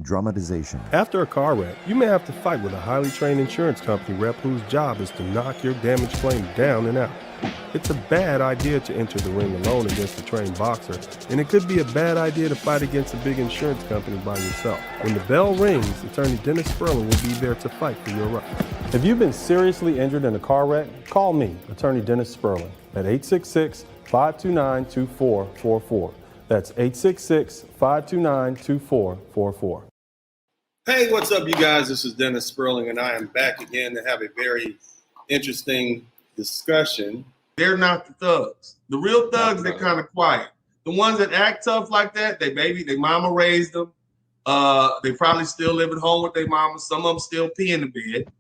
dramatization. After a car wreck, you may have to fight with a highly trained insurance company rep whose job is to knock your damaged claim down and out. It's a bad idea to enter the ring alone against a trained boxer, and it could be a bad idea to fight against a big insurance company by yourself. When the bell rings, attorney Dennis Sperling will be there to fight for your rights. If you've been seriously injured in a car wreck, call me, attorney Dennis Sperling, at 866-529-2444. That's 866-529-2444. Hey, what's up, you guys? This is Dennis Sperling, and I am back again to have a very interesting discussion. They're not the thugs. The real thugs, they're kind of quiet. The ones that act tough like that, their mama raised them. They probably still live at home with their mama. Some of them still pee in the bed.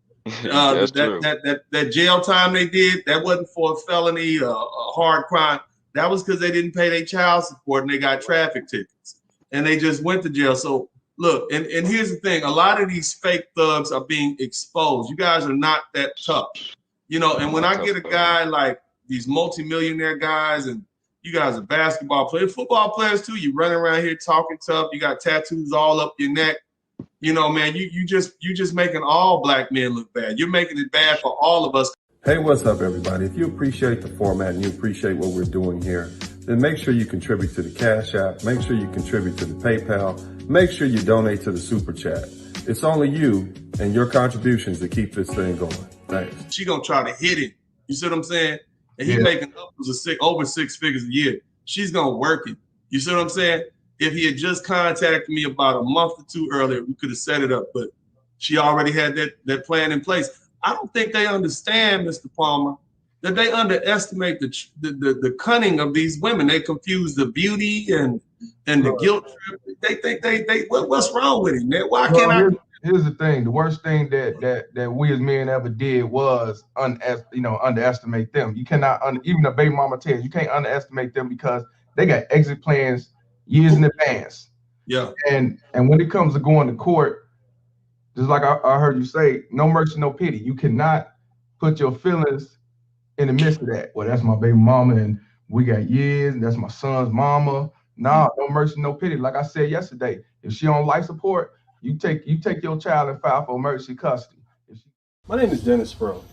That jail time they did, that wasn't for a felony, a hard crime. That was because they didn't pay their child support and they got traffic tickets. And they just went to jail. So look, and here's the thing. A lot of these fake thugs are being exposed. You guys are not that tough. You know, and when I get a guy like these multimillionaire guys, and you guys are basketball players, football players too, you running around here talking tough, you got tattoos all up your neck. You know, man, you just making all black men look bad. You're making it bad for all of us. Hey, what's up, everybody? If you appreciate the format and you appreciate what we're doing here, then make sure you contribute to the Cash App, make sure you contribute to the PayPal, make sure you donate to the Super Chat. It's only you and your contributions that keep this thing going. Thanks. She gonna try to hit him. You see what I'm saying? And he's making over six figures a year. She's gonna work it. You see what I'm saying? If he had just contacted me about a month or two earlier, we could have set it up. But she already had that plan in place. I don't think they understand, Mr. Palmer, that they underestimate the cunning of these women. They confuse the beauty and the guilt trip. They think what's wrong with him, man? Why can't I? Here's the thing. The worst thing that we as men ever did was underestimate them. You cannot even a baby mama tells you can't underestimate them because they got exit plans years in advance. Yeah. And when it comes to going to court, just like I heard you say, no mercy, no pity. You cannot put your feelings in the midst of that. Well, that's my baby mama and we got years, and that's my son's mama. Nah, no mercy, no pity. Like I said yesterday, if she on life support, you take your child and file for emergency custody. My name is Dennis Sperling.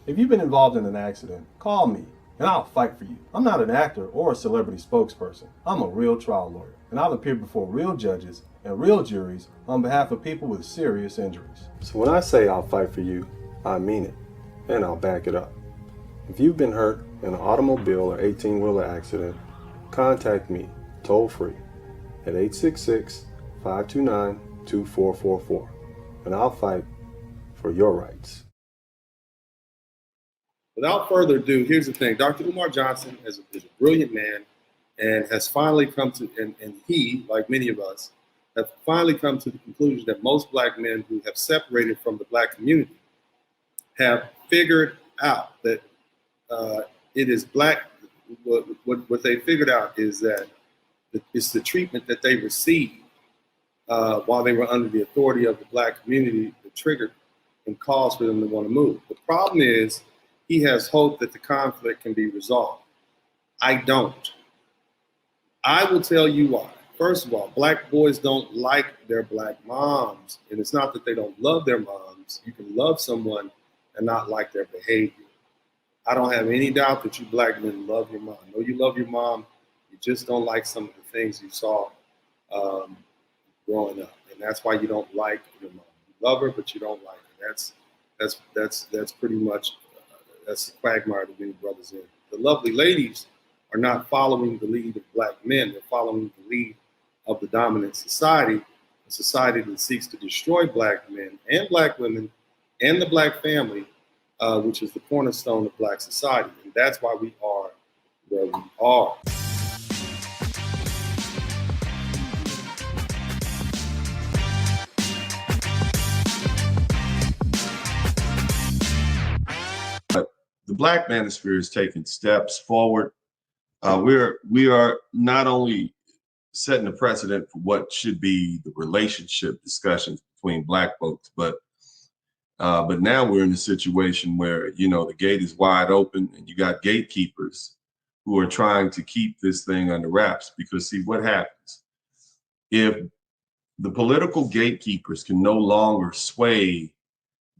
If you've been involved in an accident, call me and I'll fight for you. I'm not an actor or a celebrity spokesperson. I'm a real trial lawyer, and I'll appear before real judges and real juries on behalf of people with serious injuries. So when I say I'll fight for you, I mean it, and I'll back it up. If you've been hurt in an automobile or 18-wheeler accident, contact me toll-free at 866-529-2444, and I'll fight for your rights. Without further ado, here's the thing. Dr. Lamar Johnson is a brilliant man and has finally come to, and he, like many of us, have finally come to the conclusion that most black men who have separated from the black community have figured out that it is black. What they figured out is that it's the treatment that they received while they were under the authority of the black community that triggered and caused for them to want to move. The problem is he has hope that the conflict can be resolved. I don't. I will tell you why. First of all, black boys don't like their black moms. And it's not that they don't love their moms. You can love someone and not like their behavior. I don't have any doubt that you black men love your mom. I know you love your mom. You just don't like some of the things you saw growing up. And that's why you don't like your mom. You love her, but you don't like her. That's pretty much, that's the quagmire that many brothers in. The lovely ladies are not following the lead of black men. They're following the lead of the dominant society, a society that seeks to destroy black men and black women and the black family, which is the cornerstone of black society. And that's why we are where we are. The black manosphere is taking steps forward. We are not only setting a precedent for what should be the relationship discussions between black folks, but now we're in a situation where, you know, the gate is wide open and you got gatekeepers who are trying to keep this thing under wraps. Because see what happens if the political gatekeepers can no longer sway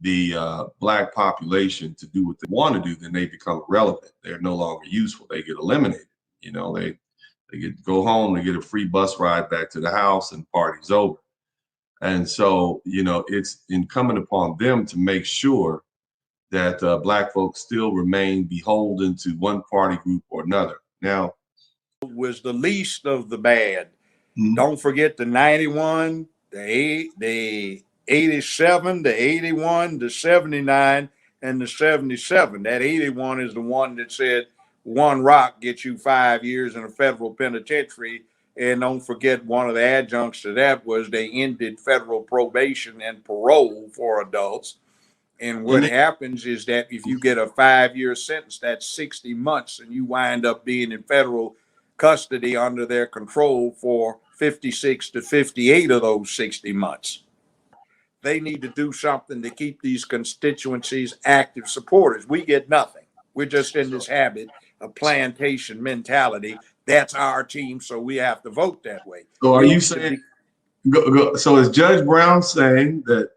the black population to do what they want to do, then they become irrelevant. They're no longer useful. They get eliminated. You know, they get to go home, they get a free bus ride back to the house, and party's over. And so, you know, it's incumbent upon them to make sure that black folks still remain beholden to one party group or another. Now, was the least of the bad. Don't forget the 91, the 87, the 81, the 79, and the 77. That 81 is the one that said one rock gets you 5 years in a federal penitentiary. And don't forget, one of the adjuncts to that was they ended federal probation and parole for adults. And what happens is that if you get a 5-year sentence, that's 60 months, and you wind up being in federal custody under their control for 56 to 58 of those 60 months. They need to do something to keep these constituencies active supporters. We get nothing. We're just in this habit of plantation mentality. That's our team, so we have to vote that way. So are you saying, so is Judge Brown saying that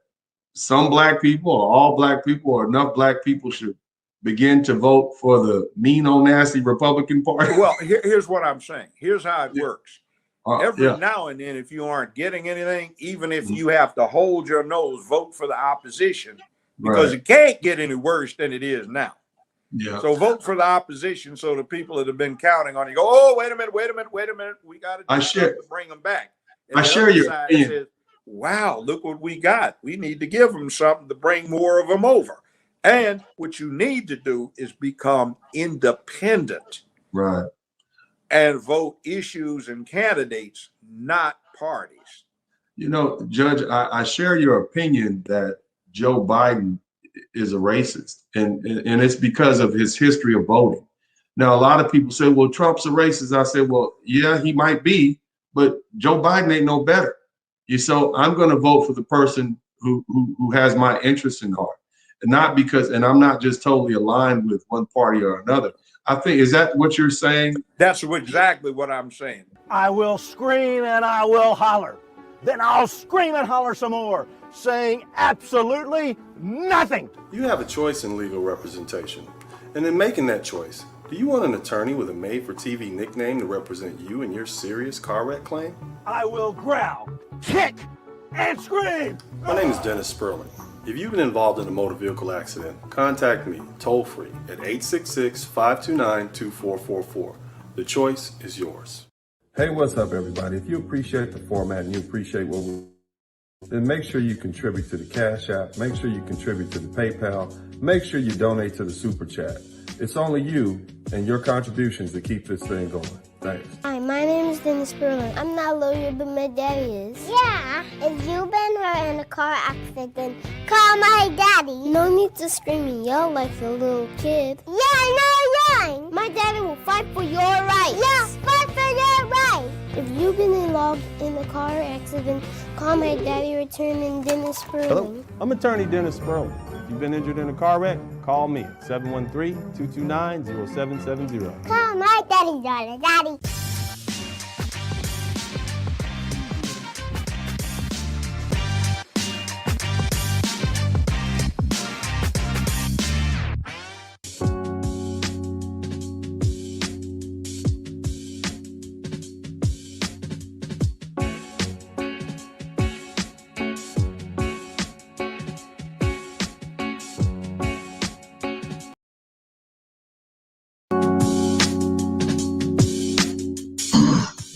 some black people or all black people or enough black people should begin to vote for the mean old nasty Republican Party? Well, here's what I'm saying. Here's how it works. Every now and then, if you aren't getting anything, even if you have to hold your nose, vote for the opposition, because it can't get any worse than it is now. So vote for the opposition, so the people that have been counting on you go, oh, wait a minute, we got to do something to bring them back. And I share your opinion. Says, wow, look what we got. We need to give them something to bring more of them over. And what you need to do is become independent. Right. And vote issues and candidates, not parties. You know, Judge, I share your opinion that Joe Biden is a racist, and it's because of his history of voting. Now, a lot of people say, well, Trump's a racist. I said, well, yeah, he might be, but Joe Biden ain't no better. So I'm going to vote for the person who has my interest in heart, and not because, and I'm not just totally aligned with one party or another. I think, is that what you're saying? That's exactly what I'm saying. I will scream and I will holler. Then I'll scream and holler some more, saying absolutely nothing. You have a choice in legal representation. And in making that choice, do you want an attorney with a made-for-TV nickname to represent you in your serious car wreck claim? I will growl, kick, and scream. My name is Dennis Sperling. If you've been involved in a motor vehicle accident, contact me toll-free at 866-529-2444. The choice is yours. Hey, what's up, everybody? If you appreciate the format and you appreciate what we then make sure you contribute to the Cash App, make sure you contribute to the PayPal, make sure you donate to the Super Chat. It's only you and your contributions that keep this thing going. Thanks. Hi, my name is Dennis Sperling. I'm not a lawyer, but my daddy is. Yeah, if you've been hurt in a car accident, then call my daddy. No need to scream and yell like a little kid. Yeah, no yelling. My daddy will fight for your rights. Yeah, fight for your rights. If you've been involved in a car accident, call my daddy, returning Dennis Sperling. Hello, I'm attorney Dennis Sperling. If you've been injured in a car wreck, call me at 713-229-0770. Call my daddy, daddy.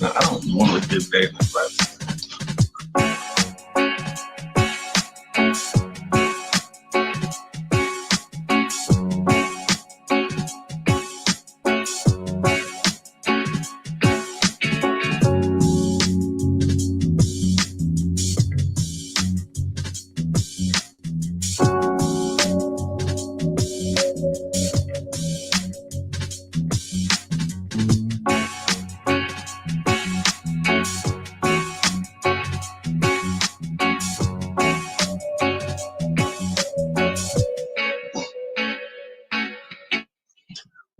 I don't normally give daily advice.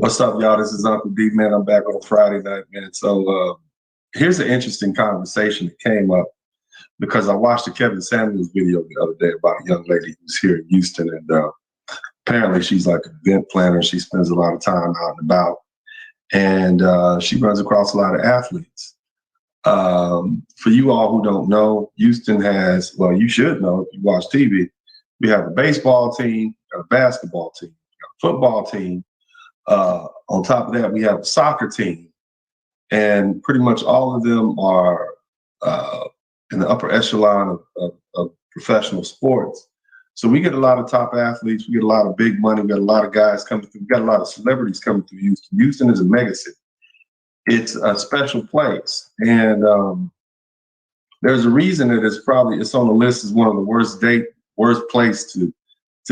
What's up, y'all? This is Uncle D, man. I'm back on a Friday night, man. So here's an interesting conversation that came up because I watched the Kevin Samuels video the other day about a young lady who's here in Houston, and apparently she's like an event planner. She spends a lot of time out and about, and she runs across a lot of athletes. For you all who don't know, Houston has, well, you should know if you watch TV, we have a baseball team, a basketball team, a football team. On top of that, we have a soccer team, and pretty much all of them are in the upper echelon of professional sports. So we get a lot of top athletes, we get a lot of big money, we got a lot of guys coming through, we got a lot of celebrities coming through Houston. Houston is a mega city. It's a special place, and there's a reason that it's on the list as one of the worst place to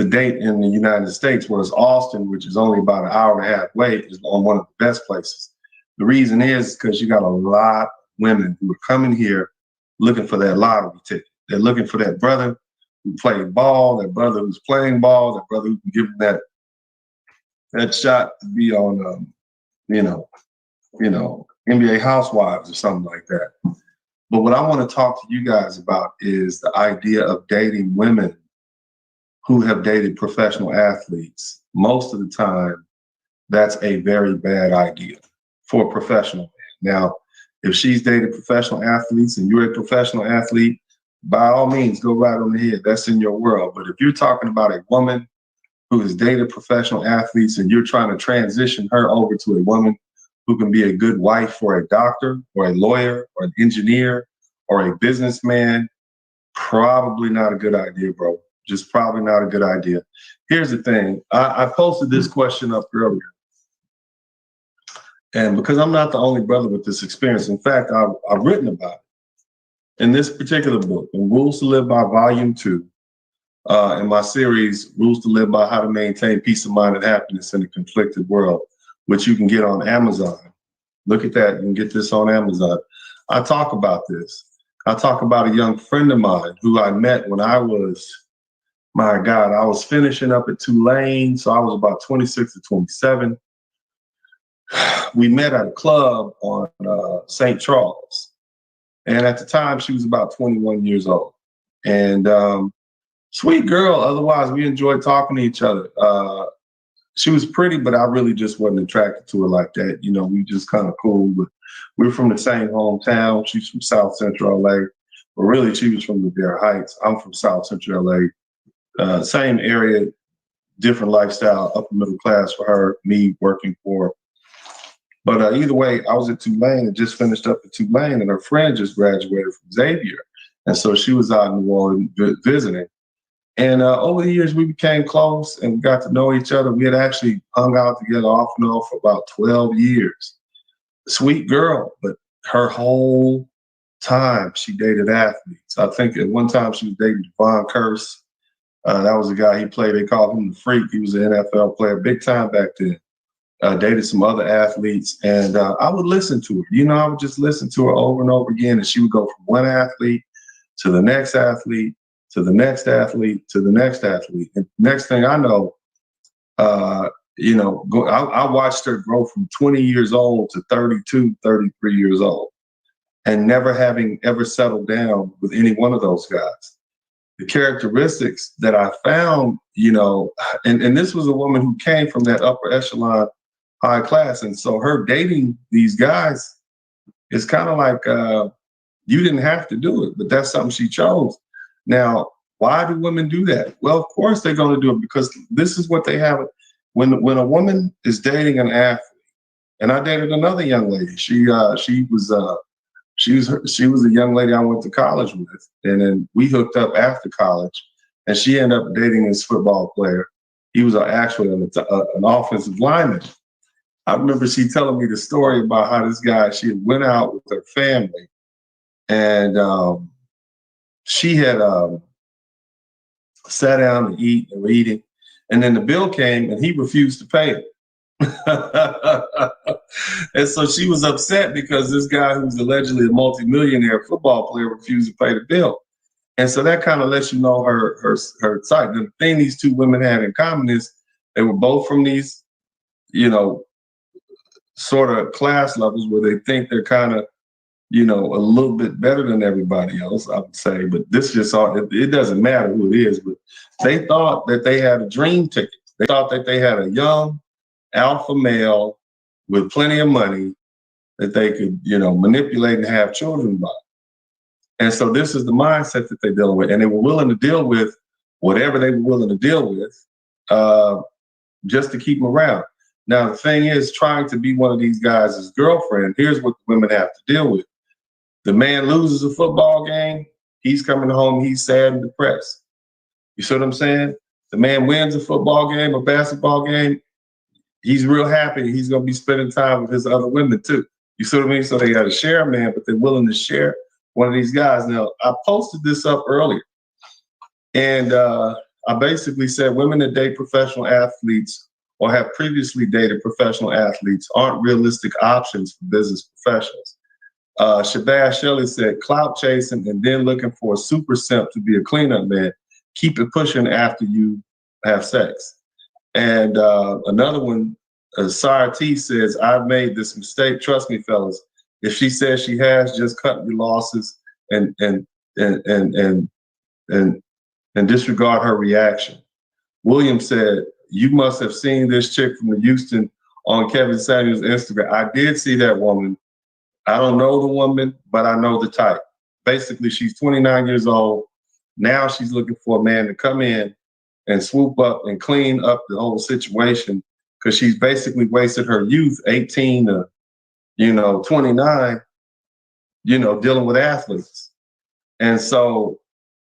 date in the United States, whereas Austin, which is only about an hour and a half away, is on one of the best places. The reason is because you got a lot of women who are coming here looking for that lottery ticket. They're looking for that brother who played ball, that brother who's playing ball, that brother who can give them that shot to be on, NBA Housewives or something like that. But what I want to talk to you guys about is the idea of dating women who have dated professional athletes. Most of the time, that's a very bad idea for a professional man. Now, if she's dated professional athletes and you're a professional athlete, by all means, go right on ahead. That's in your world. But if you're talking about a woman who has dated professional athletes and you're trying to transition her over to a woman who can be a good wife for a doctor or a lawyer or an engineer or a businessman, probably not a good idea, bro. Just probably not a good idea. Here's the thing. I posted this question up earlier. And because I'm not the only brother with this experience, in fact, I've written about it in this particular book, in Rules to Live By Volume 2, in my series, Rules to Live By: How to Maintain Peace of Mind and Happiness in a Conflicted World, which you can get on Amazon. Look at that. You can get this on Amazon. I talk about this. I talk about a young friend of mine who I met when I was, my God, I was finishing up at Tulane. So I was about 26 to 27. We met at a club on St. Charles. And at the time, she was about 21 years old. And sweet girl. Otherwise, we enjoyed talking to each other. She was pretty, but I really just wasn't attracted to her like that. You know, we just kind of cool. But we were from the same hometown. She's from South Central LA. But really, she was from Ladera Heights. I'm from South Central LA. Same area, different lifestyle, upper middle class for her, me working for her. But either way, I was at Tulane and just finished up at Tulane, and her friend just graduated from Xavier. And so she was out in New Orleans visiting. And over the years, we became close and we got to know each other. We had actually hung out together off and on for about 12 years. Sweet girl, but her whole time she dated athletes. I think at one time she was dating Devon Curse. That was a guy he played. They called him the Freak. He was an NFL player, big time back then. Dated some other athletes, and I would listen to her. You know, I would just listen to her over and over again, and she would go from one athlete to the next athlete to the next athlete to the next athlete. And next thing I know, I watched her grow from 20 years old to 32, 33 years old, and never having ever settled down with any one of those guys. The characteristics that I found, and this was a woman who came from that upper echelon high class. And so her dating these guys is kind of like, you didn't have to do it, but that's something she chose. Now, why do women do that? Well, of course they're going to do it because this is what they have. When a woman is dating an athlete, and I dated another young lady, she was a young lady I went to college with, and then we hooked up after college, and she ended up dating this football player. He was actually an offensive lineman. I remember she telling me the story about how this guy, she had went out with her family, and she had sat down to eat and were eating, and then the bill came and he refused to pay it. And so she was upset because this guy who's allegedly a multimillionaire football player refused to pay the bill. And so that kind of lets you know her side. The thing these two women had in common is they were both from these, sort of class levels where they think they're kind of you know, a little bit better than everybody else, I would say. But this just all, it doesn't matter who it is, but they thought that they had a dream ticket. They thought that they had a young alpha male with plenty of money that they could, you know, manipulate and have children by. And so this is the mindset that they're dealing with. And they were willing to deal with whatever they were willing to deal with just to keep them around. Now, the thing is, trying to be one of these guys' girlfriend, here's what the women have to deal with. The man loses a football game, he's coming home, he's sad and depressed. You see what I'm saying? The man wins a football game, a basketball game, he's real happy. He's going to be spending time with his other women too. You see what I mean? So they got to share a man, but they're willing to share one of these guys. Now, I posted this up earlier, and I basically said women that date professional athletes or have previously dated professional athletes aren't realistic options for business professionals. Shabazz Shelley said, clout chasing and then looking for a super simp to be a cleanup man. Keep it pushing after you have sex. And another one, Sire T says, I've made this mistake. Trust me, fellas. If she says she has, just cut your losses and disregard her reaction. William said, you must have seen this chick from the Houston on Kevin Samuels' Instagram. I did see that woman. I don't know the woman, but I know the type. Basically, she's 29 years old. Now she's looking for a man to come in and swoop up and clean up the whole situation, because she's basically wasted her youth, 18 to, 29, dealing with athletes. And so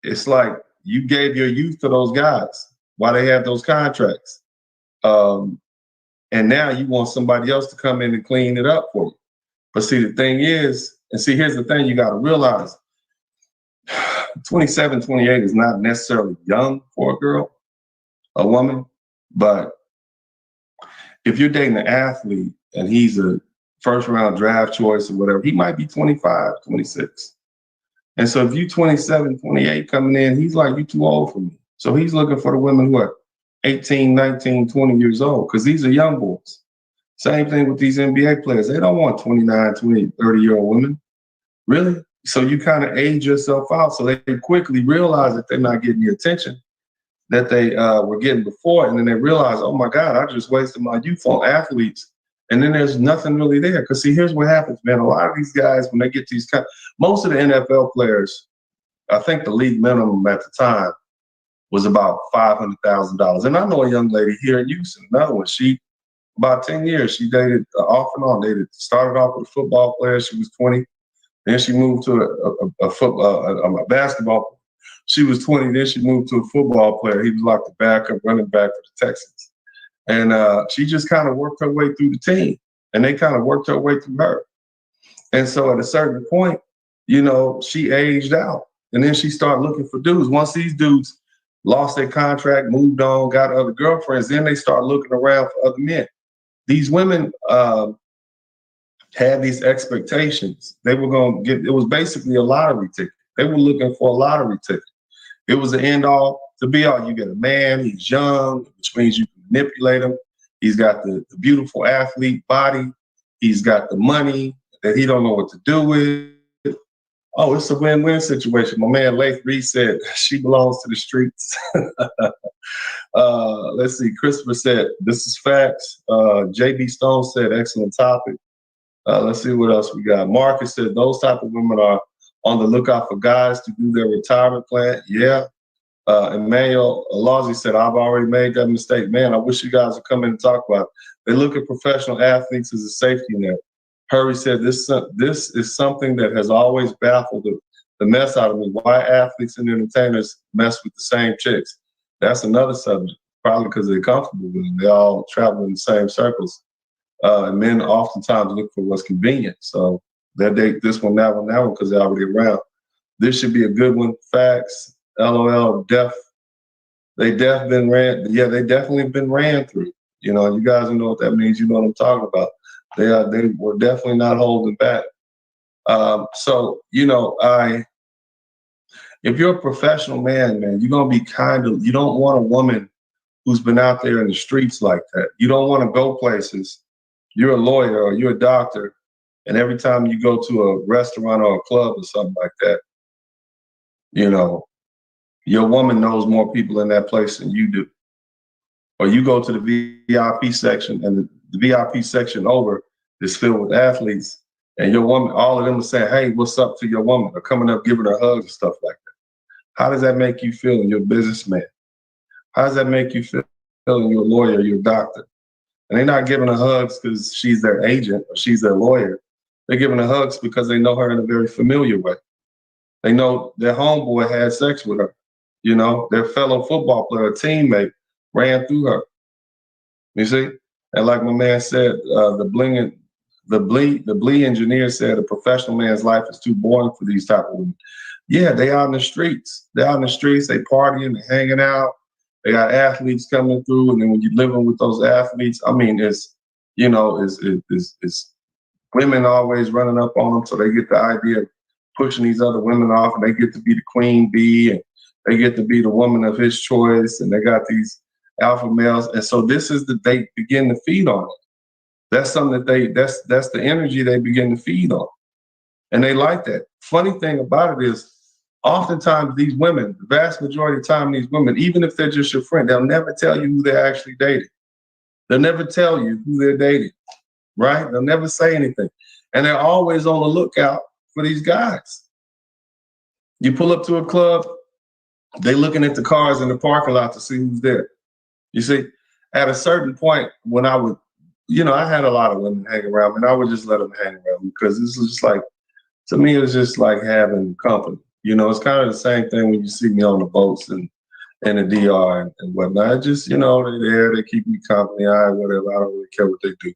it's like you gave your youth to those guys while they have those contracts. And now you want somebody else to come in and clean it up for you. But see, the thing is, and see, here's the thing you got to realize, 27, 28 is not necessarily young for a girl, a woman, but if you're dating an athlete and he's a first round draft choice or whatever, he might be 25, 26. And so if you 27, 28 coming in, he's like, you too old for me. So he's looking for the women who are 18, 19, 20 years old, because these are young boys. Same thing with these NBA players. They don't want 29, 20, 30-year-old women. Really? So you kind of age yourself out. So they quickly realize that they're not getting the attention that they were getting before. And then they realize, oh my God, I just wasted my youth on athletes. And then there's nothing really there. Because see, here's what happens, man. A lot of these guys, when they get these most of the NFL players, I think the league minimum at the time was about $500,000. And I know a young lady here in Houston, another one, she, about 10 years, she dated off and on, started off with a football player. She was 20. Then she moved to a basketball player. She was 20. Then she moved to a football player. He was like the backup running back for the Texans. And she just kind of worked her way through the team. And they kind of worked her way through her. And so at a certain point, she aged out. And then she started looking for dudes. Once these dudes lost their contract, moved on, got other girlfriends, then they start looking around for other men. These women had these expectations. They were going to get, it was basically a lottery ticket. They were looking for a lottery ticket. It was the end all to be all. You get a man, he's young, which means you can manipulate him. He's got the beautiful athlete body. He's got the money that he don't know what to do with. Oh, it's a win-win situation. My man Lath Reed said, she belongs to the streets. Let's see, Christopher said, this is facts. JB Stone said, excellent topic. Let's see what else we got. Marcus said, those type of women are on the lookout for guys to do their retirement plan. Yeah. Emmanuel Alazzi said, I've already made that mistake. Man, I wish you guys would come in and talk about it. They look at professional athletes as a safety net. Hurry said, this is something that has always baffled the mess out of me. Why athletes and entertainers mess with the same chicks? That's another subject, probably because they're comfortable with them. They all travel in the same circles. And men oftentimes look for what's convenient. So they date this one, that one, because they're already around. This should be a good one. Facts. LOL. They definitely been ran through. You guys know what that means. You know what I'm talking about. They were definitely not holding back. So if you're a professional man, you're gonna be you don't want a woman who's been out there in the streets like that. You don't want to go places. You're a lawyer or you're a doctor And every time you go to a restaurant or a club or something like that, you know, your woman knows more people in that place than you do. Or you go to the VIP section, and the VIP section over is filled with athletes, and your woman, all of them are saying, hey, what's up to your woman? Or coming up, giving her hugs and stuff like that. How does that make you feel when you're a businessman? How does that make you feel when you're a lawyer, you're a doctor? And they're not giving her hugs because she's their agent or she's their lawyer. They're giving her hugs because they know her in a very familiar way. They know their homeboy had sex with her. You know, their fellow football player, teammate, ran through her. You see? And like my man said, the Blee engineer said, a professional man's life is too boring for these type of women. Yeah, they out in the streets. They're out in the streets, they partying, they hanging out. They got athletes coming through, and then when you're living with those athletes, I mean, it's women always running up on them, so they get the idea of pushing these other women off, and they get to be the queen bee, and they get to be the woman of his choice, and they got these alpha males, and so this is they begin to feed on it. That's something that that's the energy they begin to feed on, and they like that. Funny thing about it is, oftentimes these women, the vast majority of the time, these women, even if they're just your friend, they'll never tell you who they're actually dating. They'll never tell you who they're dating, right? They'll never say anything, and they're always on the lookout for these guys. You pull up to a club, they looking at the cars in the parking lot to see who's there. You see, at a certain point when I would, you know, I had a lot of women hang around me, and I would just let them hang around me because this was just like, to me, it was just like having company. You know, it's kind of the same thing when you see me on the boats and the DR and whatnot. Just, you know, they're there, they keep me company, all right, whatever, I don't really care what they do.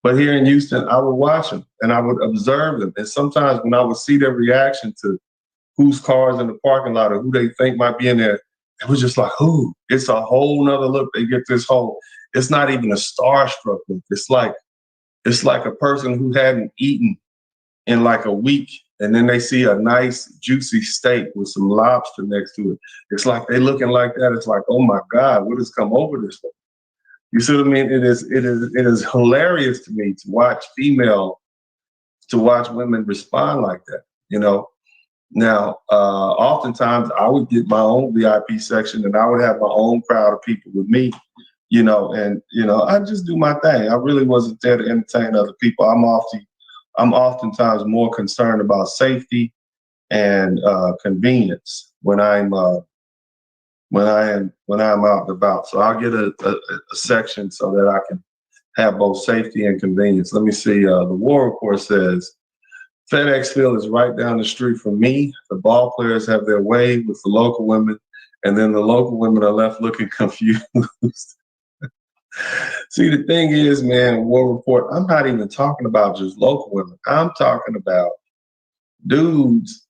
But here in Houston, I would watch them and I would observe them. And sometimes when I would see their reaction to whose cars in the parking lot or who they think might be in there, it was just like, ooh, it's a whole nother look. They get this whole, it's not even a starstruck look. It's like a person who hadn't eaten in like a week, and then they see a nice juicy steak with some lobster next to it. It's like they looking like that. It's like, oh my God, what has come over this way? You see what I mean? It is hilarious to me to watch women respond like that, you know? Now, oftentimes I would get my own VIP section and I would have my own crowd of people with me, you know, and, you know, I just do my thing. I really wasn't there to entertain other people. I'm oftentimes more concerned about safety and convenience when I'm out and about. So I'll get a section so that I can have both safety and convenience. Let me see. The War Report says, FedEx Field is right down the street from me. The ball players have their way with the local women, and then the local women are left looking confused. See, the thing is, man, War Report, I'm not even talking about just local women. I'm talking about dudes,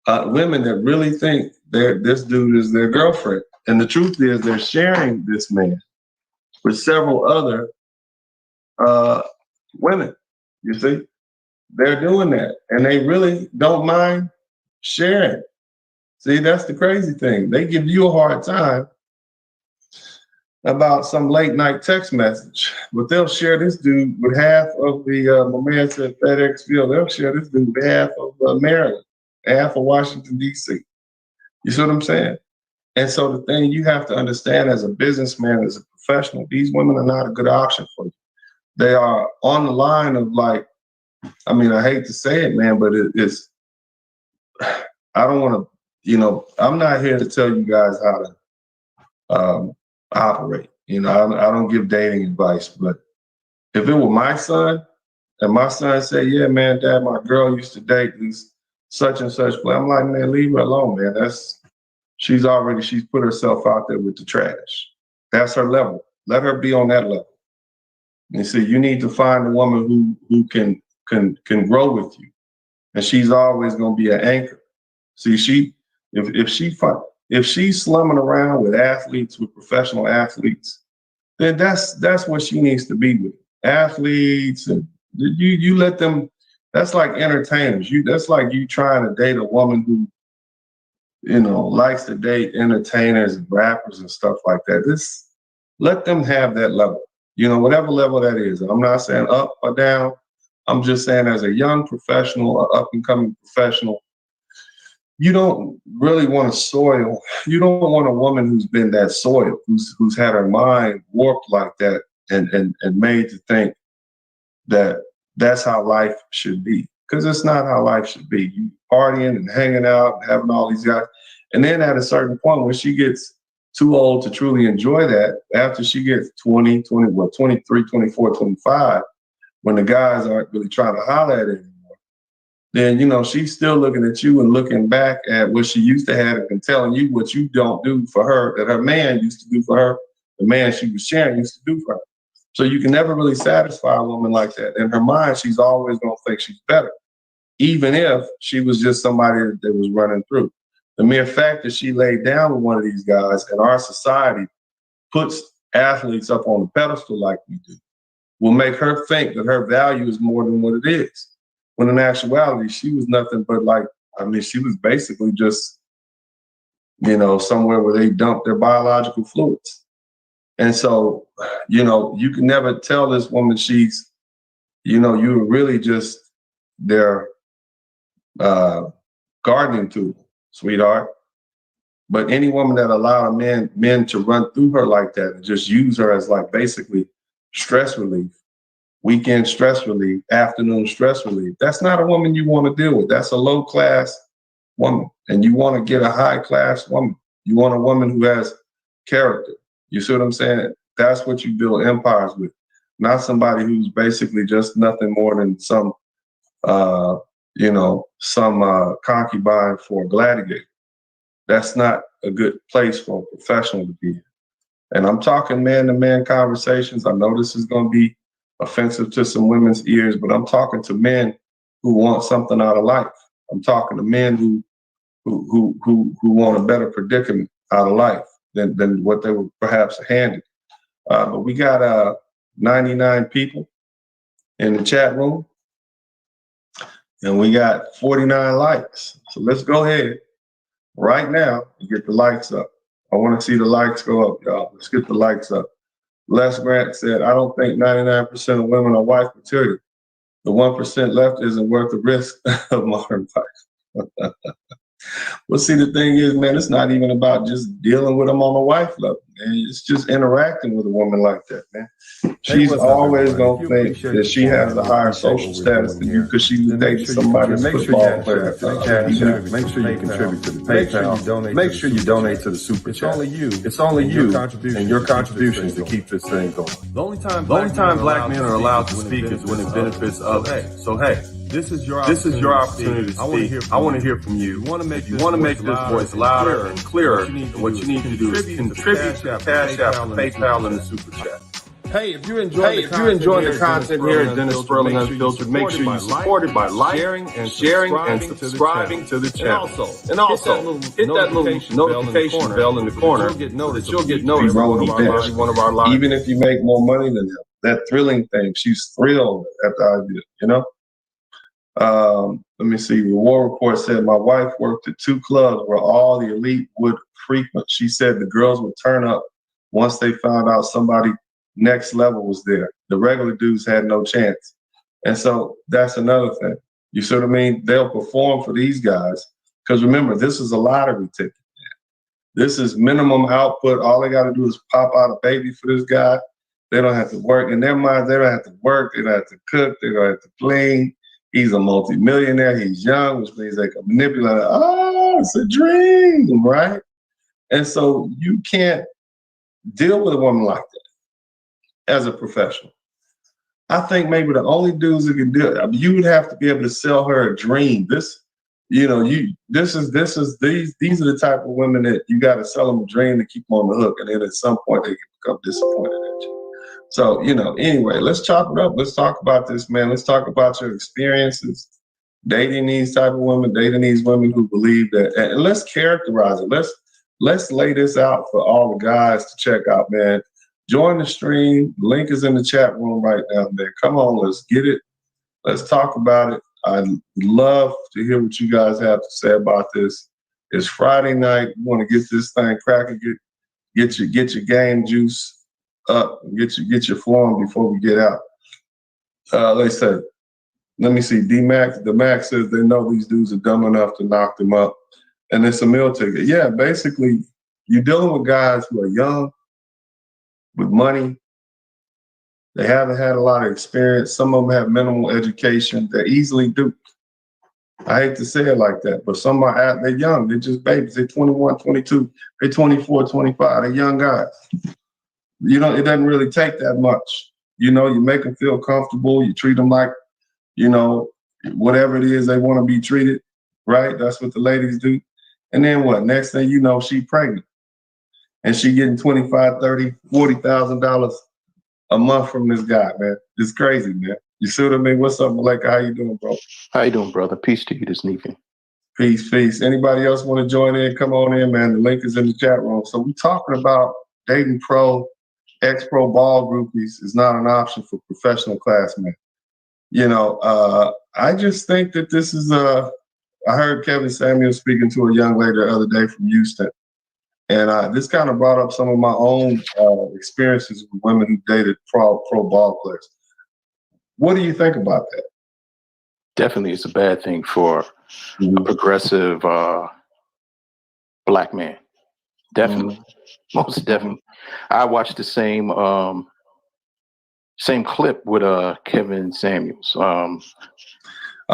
women that really think this dude is their girlfriend. And the truth is they're sharing this man with several other women, you see? They're doing that, and they really don't mind sharing. See, that's the crazy thing. They give you a hard time about some late night text message, but they'll share this dude with half of the, my man said FedEx Field, they'll share this dude with half of Maryland, half of Washington, D.C. You see what I'm saying? And so the thing you have to understand as a businessman, as a professional, these women are not a good option for you. They are on the line of like, I mean, I hate to say it, man, but it's, I don't want to, you know, I'm not here to tell you guys how to operate. You know, I don't give dating advice, but if it were my son and my son said, yeah, man, Dad, my girl used to date these such and such, but I'm like, man, leave her alone, man. She's put herself out there with the trash. That's her level. Let her be on that level. You see, you need to find a woman who can grow with you, and she's always going to be an anchor. See, if she's slumming around with athletes, with professional athletes, then that's what she needs to be with. Athletes, and you let them. That's like entertainers. That's like you trying to date a woman who, you know, likes to date entertainers and rappers and stuff like that. Let them have that level. You know, whatever level that is. And I'm not saying up or down. I'm just saying, as a young professional, up and coming professional, you don't really want to soil. You don't want a woman who's been that soiled, who's had her mind warped like that and made to think that that's how life should be. Because it's not how life should be. You partying and hanging out and having all these guys. And then at a certain point when she gets too old to truly enjoy that, after she gets 23, 24, 25, when the guys aren't really trying to holler at her anymore, then, you know, she's still looking at you and looking back at what she used to have and telling you what you don't do for her, that her man used to do for her, the man she was sharing used to do for her. So you can never really satisfy a woman like that. In her mind, she's always going to think she's better, even if she was just somebody that was running through. The mere fact that she laid down with one of these guys in our society puts athletes up on a pedestal like we do, will make her think that her value is more than what it is. When in actuality, she was nothing but like, I mean, she was basically just, you know, somewhere where they dump their biological fluids. And so, you know, you can never tell this woman she's, you know, you're really just their gardening tool, sweetheart. But any woman that allowed men to run through her like that and just use her as like basically stress relief, weekend stress relief, afternoon stress relief, that's not a woman you want to deal with. That's a low class woman. And you want to get a high class woman. You want a woman who has character. You see what I'm saying? That's what you build empires with, not somebody who's basically just nothing more than some, you know, some concubine for a gladiator. That's not a good place for a professional to be in. And I'm talking man-to-man conversations. I know this is going to be offensive to some women's ears, but I'm talking to men who want something out of life. I'm talking to men who want a better predicament out of life than what they were perhaps handed. But we got 99 people in the chat room, and we got 49 likes. So let's go ahead right now and get the likes up. I want to see the likes go up, y'all. Let's get the likes up. Les Grant said, I don't think 99% of women are wife material. The 1% left isn't worth the risk of modern life. Well, see, the thing is, man, it's not even about just dealing with them on a wife level, man. It's just interacting with a woman like that, man. She's always going to think that she has a higher social status than you because she was dating somebody that's football player. Make sure you contribute to the PayPal. Make sure you donate to the Super Chat. It's only you and your contributions to keep this thing going. The only time black men are allowed to speak is when it benefits others. So, hey, this is your opportunity to speak. I want to hear from you. You want to make this voice louder and clearer. And what you need to do is contribute to the Cash App, the PayPal, and the Super Chat. Hey, if you're enjoying the content here at Dennis Sterling Unfiltered, make sure you support it by sharing and subscribing to the channel. And also, hit that little notification bell in the corner so that you'll get notified every one of our lives. Even if you make more money than him, that thrilling thing, she's thrilled at the idea, you know? Let me see. The War Report said, my wife worked at 2 clubs where all the elite would frequent. She said the girls would turn up once they found out somebody next level was there. The regular dudes had no chance. And so that's another thing. You see what I mean? They'll perform for these guys. Because remember, this is a lottery ticket. This is minimum output. All they got to do is pop out a baby for this guy. They don't have to work. In their mind, they don't have to work. They don't have to cook. They don't have to clean. He's a multimillionaire. He's young, which means they can manipulate it. Oh, it's a dream, right? And so you can't deal with a woman like that as a professional. I think maybe the only dudes that can do it, you would have to be able to sell her a dream. These are the type of women that you got to sell them a dream to keep them on the hook, and then at some point they become disappointed at you. So, anyway, let's chop it up. Let's talk about this, man. Let's talk about your experiences dating these type of women, dating these women who believe that, and let's characterize it. Let's lay this out for all the guys to check out, man. Join the stream. Link is in the chat room right now, man. Come on, let's get it. Let's talk about it. I'd love to hear what you guys have to say about this. It's Friday night. We want to get this thing cracking. Get your game juice up and get your form before we get out. Like I said, Let me see. The Max says they know these dudes are dumb enough to knock them up, and it's a meal ticket. Yeah, basically, you're dealing with guys who are young, with money. They haven't had a lot of experience. Some of them have minimal education. They're easily duped. I hate to say it like that, but some are they're young. They're just babies. They're 21, 22. They're 24, 25. They're young guys. You know, it doesn't really take that much. You know, you make them feel comfortable. You treat them like, you know, whatever it is they want to be treated, right? That's what the ladies do. And then what? Next thing you know, she pregnant. And she getting $25,000, $30,000, $40,000 a month from this guy, man. It's crazy, man. You see what I mean? What's up, Maleka? How you doing, bro? How you doing, brother? Peace to you this evening. Peace, peace. Anybody else want to join in? Come on in, man. The link is in the chat room. So we talking about dating pro, ex-pro ball groupies is not an option for professional classmen. You know, I just think that this is I heard Kevin Samuels speaking to a young lady the other day from Houston. And this kind of brought up some of my own experiences with women who dated pro ball players. What do you think about that? Definitely, it's a bad thing for a progressive black man. Definitely, most definitely. I watched the same clip with Kevin Samuels. I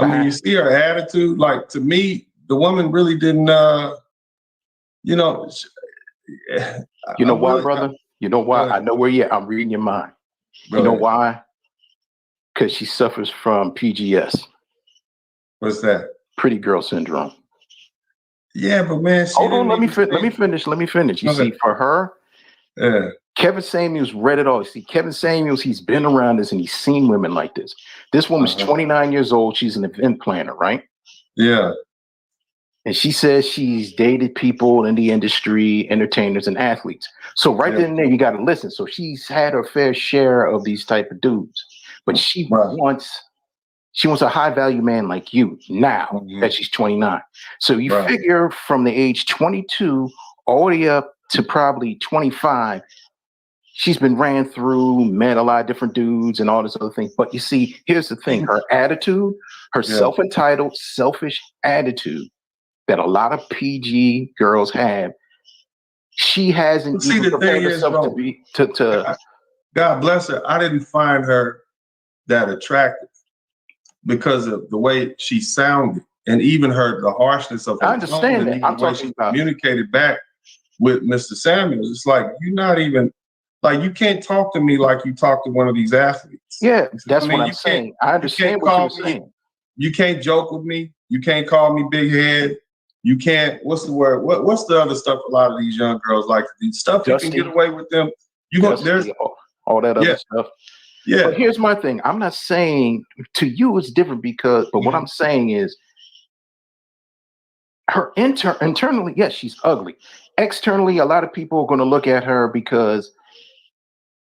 mean, you see her attitude. Like, to me, the woman really didn't. You know. You know why, brother? You know why? I know where you're at. I'm reading your mind. You know why? Because she suffers from PGS. What's that? Pretty girl syndrome. Yeah, but man, hold on. Let me finish. You see, for her, Kevin Samuels read it all. You see, Kevin Samuels, he's been around this and he's seen women like this. This woman's 29 years old. She's an event planner, right? Yeah. And she says she's dated people in the industry, entertainers and athletes. So right then and there, you got to listen. So she's had her fair share of these type of dudes, but she wants a high value man like you now that she's 29. So you figure from the age 22 all the way up to probably 25, she's been ran through, met a lot of different dudes and all this other thing. But you see, here's the thing, her attitude, her self-entitled, selfish attitude that a lot of PG girls have, she hasn't even prepared herself to God bless her. I didn't find her that attractive because of the way she sounded and even the harshness of her. I understand that. I'm talking about communicated back with Mr. Samuels. It's like, you're not even, like, you can't talk to me like you talk to one of these athletes. Yeah, that's what I'm saying. I understand what you're saying. You can't joke with me. You can't call me big head. You can't, what's the word? What's the other stuff a lot of these young girls like? The stuff you can get away with them. There's all that other stuff. Yeah. But here's my thing. I'm not saying to you it's different but what I'm saying is her internally, yes, she's ugly. Externally, a lot of people are going to look at her because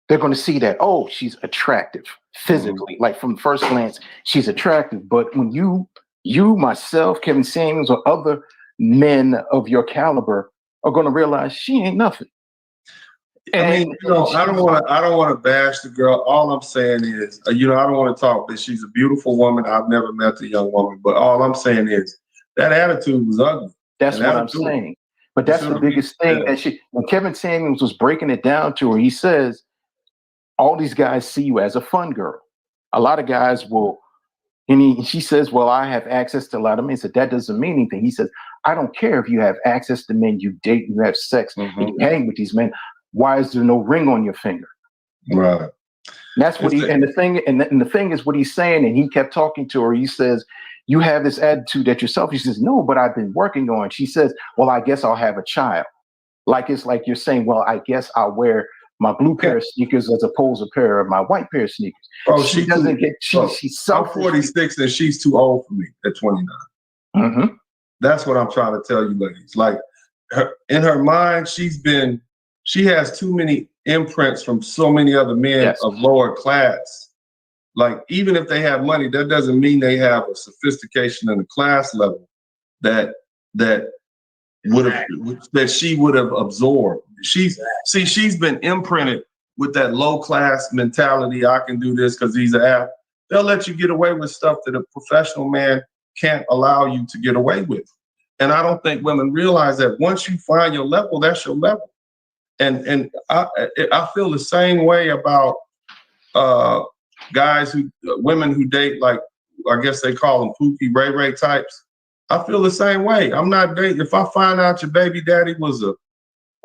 they're going to see that, oh, she's attractive physically. Like from first glance, she's attractive. But when you, myself, Kevin Samuels, or other men of your caliber are going to realize she ain't nothing. And I mean, you know, I don't want to bash the girl. All I'm saying is, you know, I don't want to talk, but she's a beautiful woman. I've never met the young woman, but all I'm saying is that attitude was ugly. That's what I'm saying. But that's the biggest thing that when Kevin Samuels was breaking it down to her, he says, all these guys see you as a fun girl. A lot of guys will, and she says, well, I have access to a lot of men. He said, that doesn't mean anything. He says, I don't care if you have access to men, you date, you have sex, and you hang with these men. Why is there no ring on your finger? Right. That's what the thing is what he's saying. And he kept talking to her. He says, you have this attitude that yourself. He says, no, but I've been working on it. She says, well, I guess I'll have a child. Like, it's like you're saying, well, I guess I'll wear my blue pair of sneakers as opposed to a pair of my white pair of sneakers. Oh, she's selfish. I'm 46 and she's too old for me at 29. That's what I'm trying to tell you, ladies. Like, in her mind, she has too many imprints from so many other men of lower class. Like, even if they have money, that doesn't mean they have a sophistication and a class level that she would have absorbed. She's been imprinted with that low class mentality. I can do this because he's an athlete. they'll let you get away with stuff that a professional man can't allow you to get away with. And I don't think women realize that once you find your level, that's your level. And I feel the same way about women who date, like, I guess they call them Pookie Ray Ray types. I feel the same way. I'm not dating. If I find out your baby daddy was an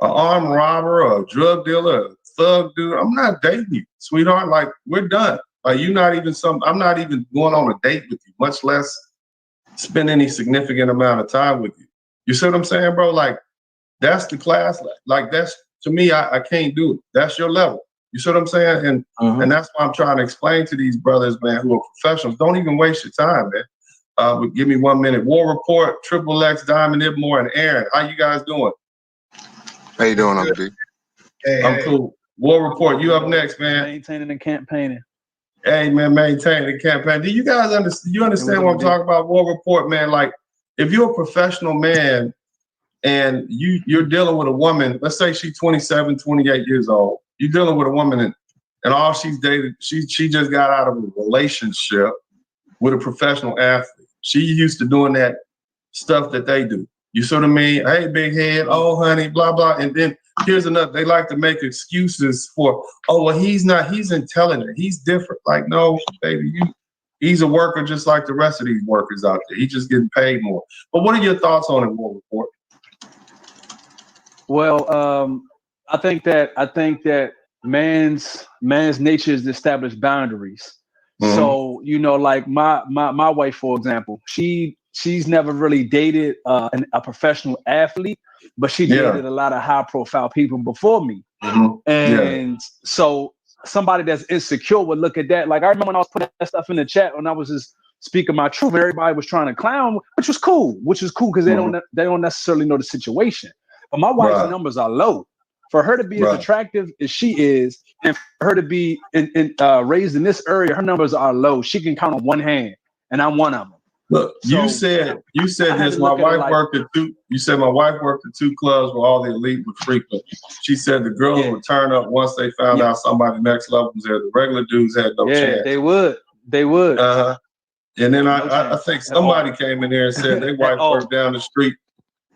armed robber or a drug dealer, a thug dude, I'm not dating you, sweetheart. Like, we're done. Like, I'm not even going on a date with you, much less spend any significant amount of time with you. You see what I'm saying, bro? Like, that's the class. Like, that's, to me, I can't do it. That's your level. You see what I'm saying? And and that's why I'm trying to explain to these brothers, man, who are professionals, don't even waste your time, man. But give me 1 minute. War Report, Triple X, Diamond Ibmore, and Aaron. How you guys doing? How you doing, Uncle B? I'm cool. War Report, you up next, man. Maintaining and campaigning. Hey, man, maintaining the campaign. Do you guys understand? You understand what I'm talking about? War Report, man. Like, if you're a professional man and you're dealing with a woman, let's say she's 27, 28 years old. You're dealing with a woman and all she's dated, she just got out of a relationship with a professional athlete. She used to doing that stuff that they do. You see what I mean? Hey, big head, oh, honey, blah, blah. And then here's another, they like to make excuses for, oh, well, he's intelligent. He's different. Like, no, baby, he's a worker just like the rest of these workers out there. He's just getting paid more. But what are your thoughts on it, War Report? Well, I think that man's nature is to establish boundaries. So, you know, like my wife, for example, she's never really dated a professional athlete, but she dated a lot of high profile people before me. And so somebody that's insecure would look at that. Like, I remember when I was putting that stuff in the chat and I was just speaking my truth and everybody was trying to clown, which was cool because they don't necessarily know the situation. But my wife's numbers are low. For her to be as attractive as she is, and for her to be raised in this area, her numbers are low. She can count on one hand, and I'm one of them. Look, so you said this. My wife worked at two. You said my wife worked at 2 clubs where all the elite would frequent. She said the girls would turn up once they found out somebody next level was there. The regular dudes had no chance. They would. And then I think somebody came in there and said their wife worked down the street.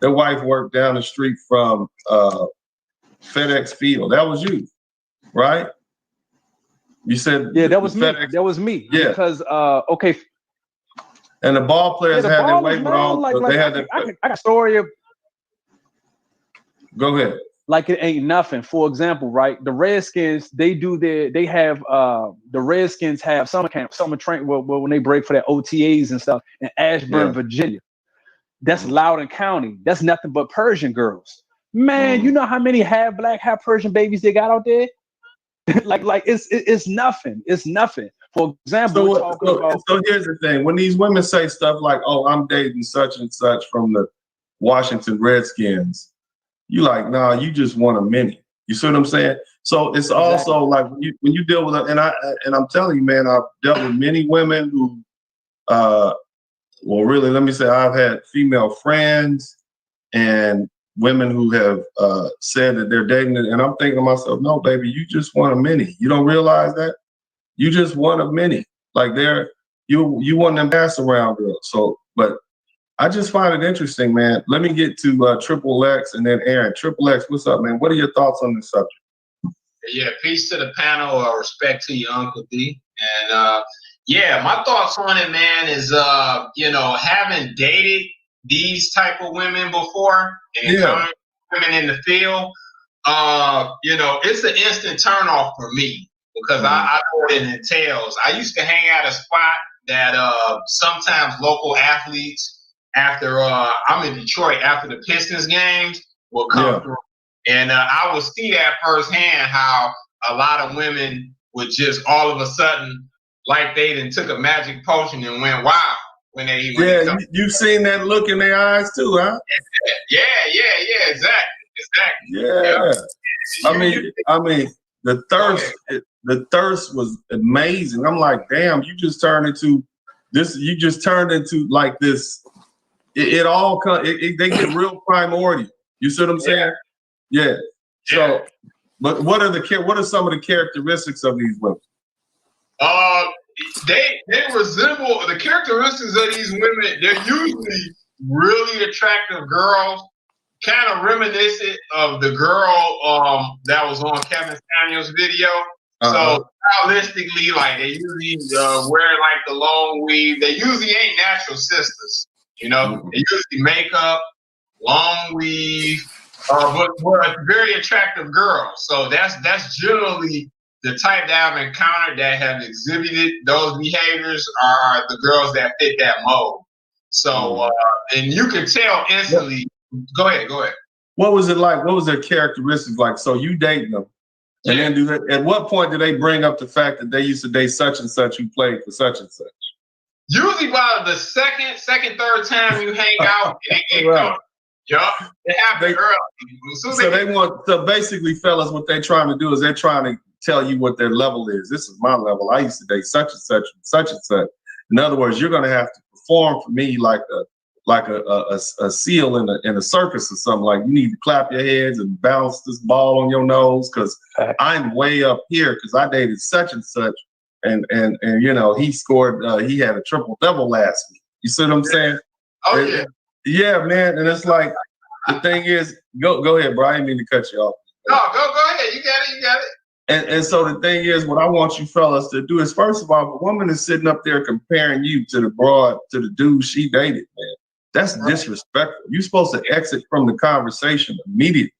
Their wife worked down the street from FedEx Field. That was you, right? You said that was FedEx. Me. That was me. Yeah. Because okay. And the ball players had their way with all. They had their. I got a story of. Go ahead. Like, it ain't nothing. For example, right? The Redskins, the Redskins have summer camp, summer train when they break for their OTAs and stuff in Ashburn, Virginia. That's Loudoun County. That's nothing but Persian girls. Man, you know how many half black, half Persian babies they got out there? like it's nothing. It's nothing. For example, so here's the thing. When these women say stuff like, oh, I'm dating such and such from the Washington Redskins, you like, nah, you just want a mini. You see what I'm saying? So it's also like when you deal with it, and I'm telling you, man, I've dealt with many women who well, really, let me say I've had female friends and women who have said that they're dating it, and I'm thinking to myself, no, baby, you just want a mini. You don't realize that? You just want a mini. Like, you want them pass around girls. So, but I just find it interesting, man. Let me get to Triple X and then Aaron. Triple X, what's up, man? What are your thoughts on this subject? Yeah, peace to the panel. Respect to you, Uncle D. And yeah, my thoughts on it, man, is you know, having dated these type of women before and women in the field, you know, it's an instant turnoff for me because I know what it entails. I used to hang at a spot that sometimes local athletes, after I'm in Detroit, after the Pistons games will come through, and I would see that firsthand how a lot of women would just all of a sudden, like they done took a magic potion and went wild when they you've seen that look in their eyes too, huh? Yeah, exactly. Yeah. I mean, the thirst was amazing. I'm like, damn, you just turned into this. You just turned into like this. It all comes. They get real primordial. You see what I'm saying? Yeah. So, but what are some of the characteristics of these women? they resemble the characteristics of these women. They're usually really attractive girls, kind of reminiscent of the girl that was on Kevin Samuels' video. So stylistically, like they usually wear like the long weave. They usually ain't natural sisters, you know. They usually makeup, long weave, but we're a very attractive girl. So that's generally the type that I've encountered that have exhibited those behaviors are the girls that fit that mold. So and you can tell instantly. Go ahead. What was it like? What was their characteristics like? So you dating them. And then at what point do they bring up the fact that they used to date such and such who played for such and such? Usually by the second, third time you hang out, it get right. Yup. It happens early. So basically, fellas, what they're trying to do is they're trying to tell you what their level is. This is my level. I used to date such and such and such and such. In other words, you're gonna have to perform for me like a seal in a circus or something. Like you need to clap your hands and bounce this ball on your nose because I'm way up here because I dated such and such, and you know he scored. He had a triple double last week. You see what I'm saying? Oh yeah, man. And it's like the thing is, go ahead, bro. I didn't mean to cut you off. No, go ahead. You got it. And so the thing is, what I want you fellas to do is, first of all, if a woman is sitting up there comparing you to the dude she dated, man. That's disrespectful. You're supposed to exit from the conversation immediately.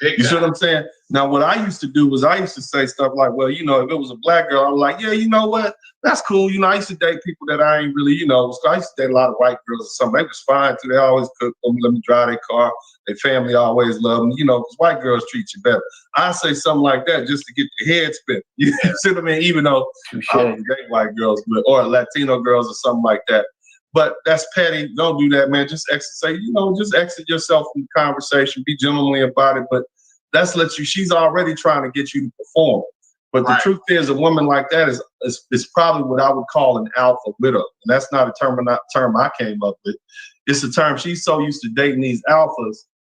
You see what I'm saying? Now, what I used to do was I used to say stuff like, well, you know, if it was a black girl, I was like, yeah, you know what? That's cool. You know, I used to date people that I ain't really, you know, I used to date a lot of white girls or something. They was fine too. They always cook for me, let me drive their car. Their family always love them, you know, because white girls treat you better. I say something like that just to get your head spin. You see what I mean? Even though I don't date white girls or Latino girls or something like that. But that's petty. Don't do that, man. Just exit yourself from the conversation. Be gentlemanly about it. But she's already trying to get you to perform. But the truth is, a woman like that is probably what I would call an alpha widow. And that's not a term I came up with. It's a term she's so used to dating these alphas,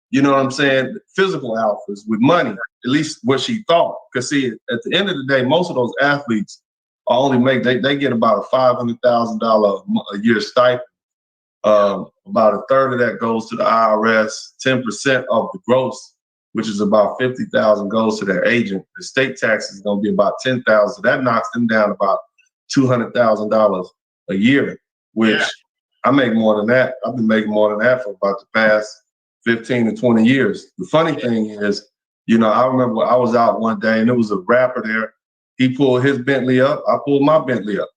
you know what I'm saying? Physical alphas with money, at least what she thought. Because see, at the end of the day, most of those athletes they get about a $500,000 a year stipend. About a third of that goes to the IRS. 10% of the gross, which is about $50,000, goes to their agent. The state tax is going to be about $10,000. So that knocks them down about $200,000 a year, which I make more than that. I've been making more than that for about the past 15 to 20 years. The funny thing is, you know, I remember I was out one day and there was a rapper there. He pulled his Bentley up. I pulled my Bentley up.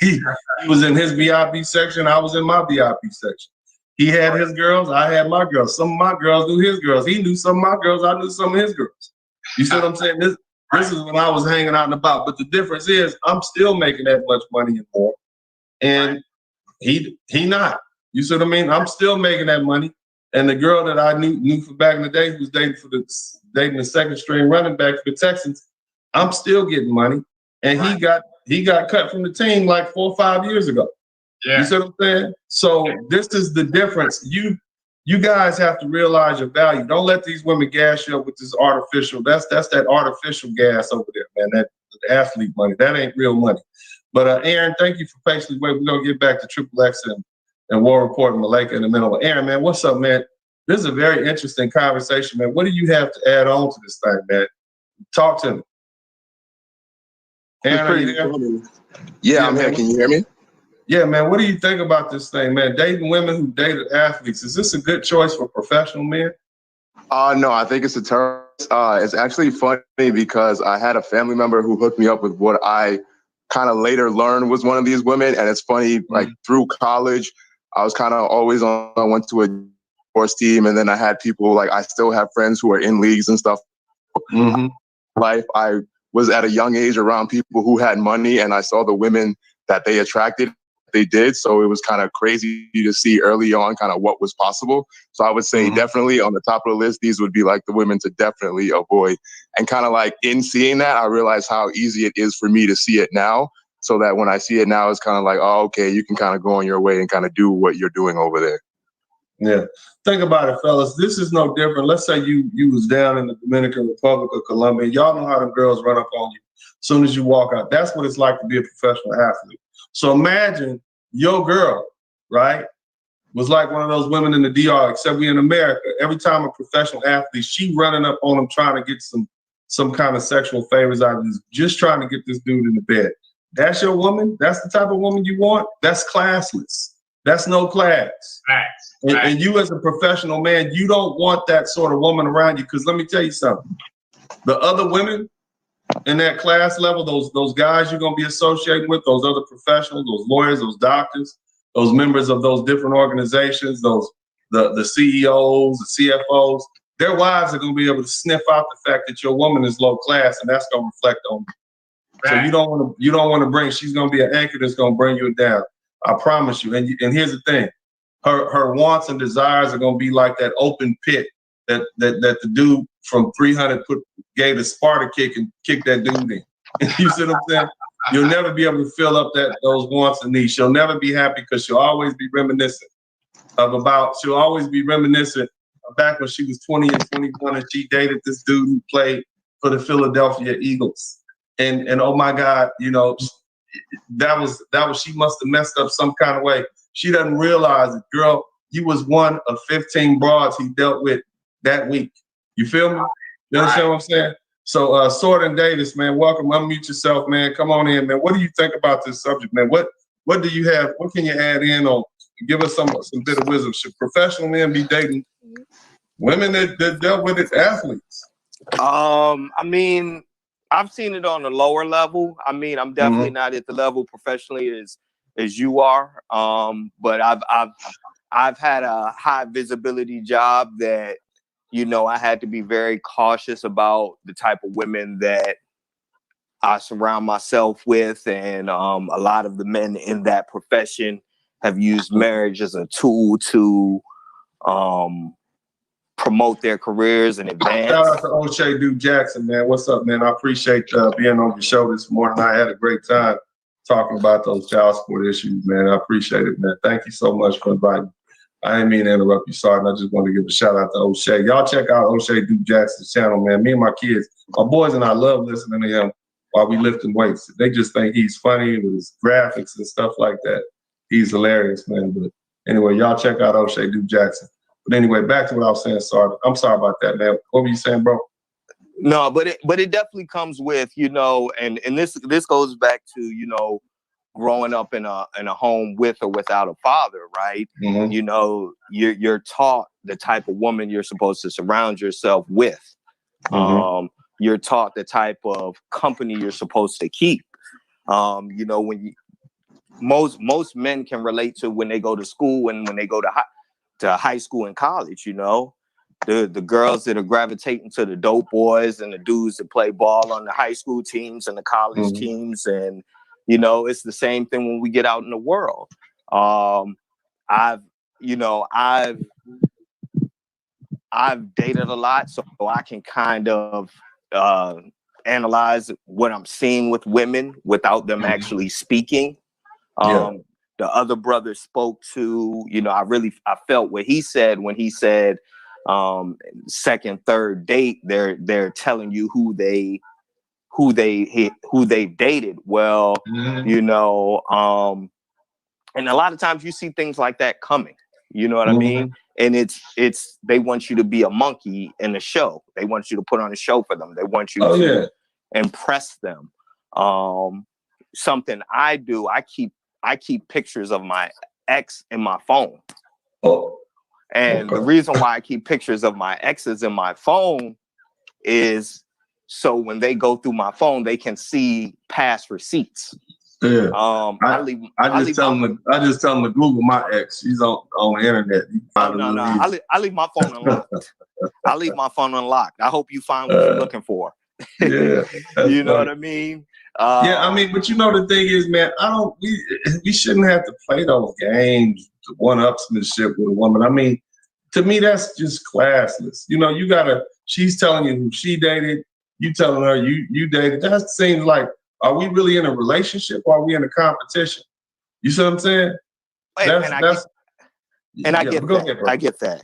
he was in his VIP section. I was in my VIP section. He had his girls. I had my girls. Some of my girls knew his girls. He knew some of my girls. I knew some of his girls. You see what I'm saying? This is when I was hanging out and about. But the difference is I'm still making that much money and more. And he not. You see what I mean? I'm still making that money. And the girl that I knew from back in the day who was dating the second string running back for the Texans, I'm still getting money, and he got cut from the team like 4 or 5 years ago. Yeah. You see what I'm saying? So this is the difference. You guys have to realize your value. Don't let these women gas you up with this artificial. That's that artificial gas over there, man. That athlete money. That ain't real money. But Aaron, thank you for patiently waiting. We're gonna get back to Triple X and War Report and Malika in a minute. Aaron, man, what's up, man? This is a very interesting conversation, man. What do you have to add on to this thing, man? Talk to me. Aaron, yeah, I'm here. Can you hear me? Yeah, man. What do you think about this thing, man? Dating women who dated athletes. Is this a good choice for professional men? No, I think it's a term. It's actually funny because I had a family member who hooked me up with what I kind of later learned was one of these women. And it's funny, like through college, I was kind of always I went to a sports team, and then I had people I still have friends who are in leagues and stuff. Life, I was at a young age around people who had money, and I saw the women that they attracted. They did. So it was kind of crazy to see early on kind of what was possible. So I would say definitely on the top of the list, these would be like the women to definitely avoid. And kind of like in seeing that, I realized how easy it is for me to see it now. So that when I see it now, it's kind of like, oh, okay, you can kind of go on your way and kind of do what you're doing over there. Yeah. Think about it, fellas. This is no different. Let's say you was down in the Dominican Republic or Colombia. Y'all know how them girls run up on you. As soon as you walk out, that's what it's like to be a professional athlete. So imagine your girl, right, was like one of those women in the DR, except we in America. Every time a professional athlete, she running up on him trying to get some kind of sexual favors out of this, just trying to get this dude in the bed. That's your woman? That's the type of woman you want? That's classless. That's no class. And you as a professional man, you don't want that sort of woman around you, because let me tell you something. The other women in that class level, those guys you're going to be associating with, those other professionals, those lawyers, those doctors, those members of those different organizations, the CEOs, the CFOs, their wives are going to be able to sniff out the fact that your woman is low class, and that's going to reflect on you. So you don't want to bring. She's going to be an anchor that's going to bring you down. I promise you. And here's the thing: her wants and desires are going to be like that open pit that the dude from 300 gave a Sparta kick and kicked that dude in. You see what I'm saying? You'll never be able to fill up those wants and needs. She'll never be happy, because she'll always be reminiscent back when she was 20 and 21 and she dated this dude who played for the Philadelphia Eagles. And oh my God, you know, that was she must have messed up some kind of way. She doesn't realize it, girl. You was one of 15 broads he dealt with that week. You feel me? You understand what I'm saying? So Sortin Davis, man, welcome. Unmute yourself, man. Come on in, man. What do you think about this subject, man? What do you have? What can you add in on? Give us some bit of wisdom. Should professional men be dating women that dealt with it, athletes? I mean, I've seen it on a lower level. I mean, I'm definitely not at the level professionally as you are. But I've had a high visibility job that, you know, I had to be very cautious about the type of women that I surround myself with. And a lot of the men in that profession have used marriage as a tool to promote their careers and advance. Shout out to O'Shea Duke Jackson, man. What's up, man? I appreciate being on your show this morning. I had a great time talking about those child support issues, man. I appreciate it, man. Thank you so much for inviting me. I didn't mean to interrupt you, sorry. I just want to give a shout out to O'Shea. Y'all check out O'Shea Duke Jackson's channel, man. Me and my kids, my boys and I love listening to him while we lifting weights. They just think he's funny with his graphics and stuff like that. He's hilarious, man. But anyway, y'all check out O'Shea Duke Jackson. But anyway, back to what I was saying. Sorry, I'm sorry about that, man. What were you saying, bro? No, but it definitely comes with, you know, and this goes back to, you know, growing up in a home with or without a father, right? You know, you're taught the type of woman you're supposed to surround yourself with. You're taught the type of company you're supposed to keep. You know, when most men can relate to when they go to school and when they go to high school and college, you know, the girls that are gravitating to the dope boys and the dudes that play ball on the high school teams and the college teams. And, you know, it's the same thing when we get out in the world. I've dated a lot, so I can kind of analyze what I'm seeing with women without them actually speaking. The other brother spoke to, you know, I felt what he said when he said second, third date, they're telling you who they dated. Well, you know, and a lot of times you see things like that coming, you know what I mean? And it's they want you to be a monkey in a show. They want you to put on a show for them. They want you to impress them. Something I do, I keep pictures of my ex in my phone. And the reason why I keep pictures of my exes in my phone is so when they go through my phone, they can see past receipts. I just tell them to Google my ex. She's on the internet. I leave my phone unlocked. I leave my phone unlocked. I hope you find what you're looking for. You know what I mean? I mean, but you know the thing is, man, we shouldn't have to play those games, one-upsmanship with a woman. I mean, to me, that's just classless. You know, she's telling you who she dated, you telling her you dated. That seems like, are we really in a relationship or are we in a competition? You see what I'm saying? I get that.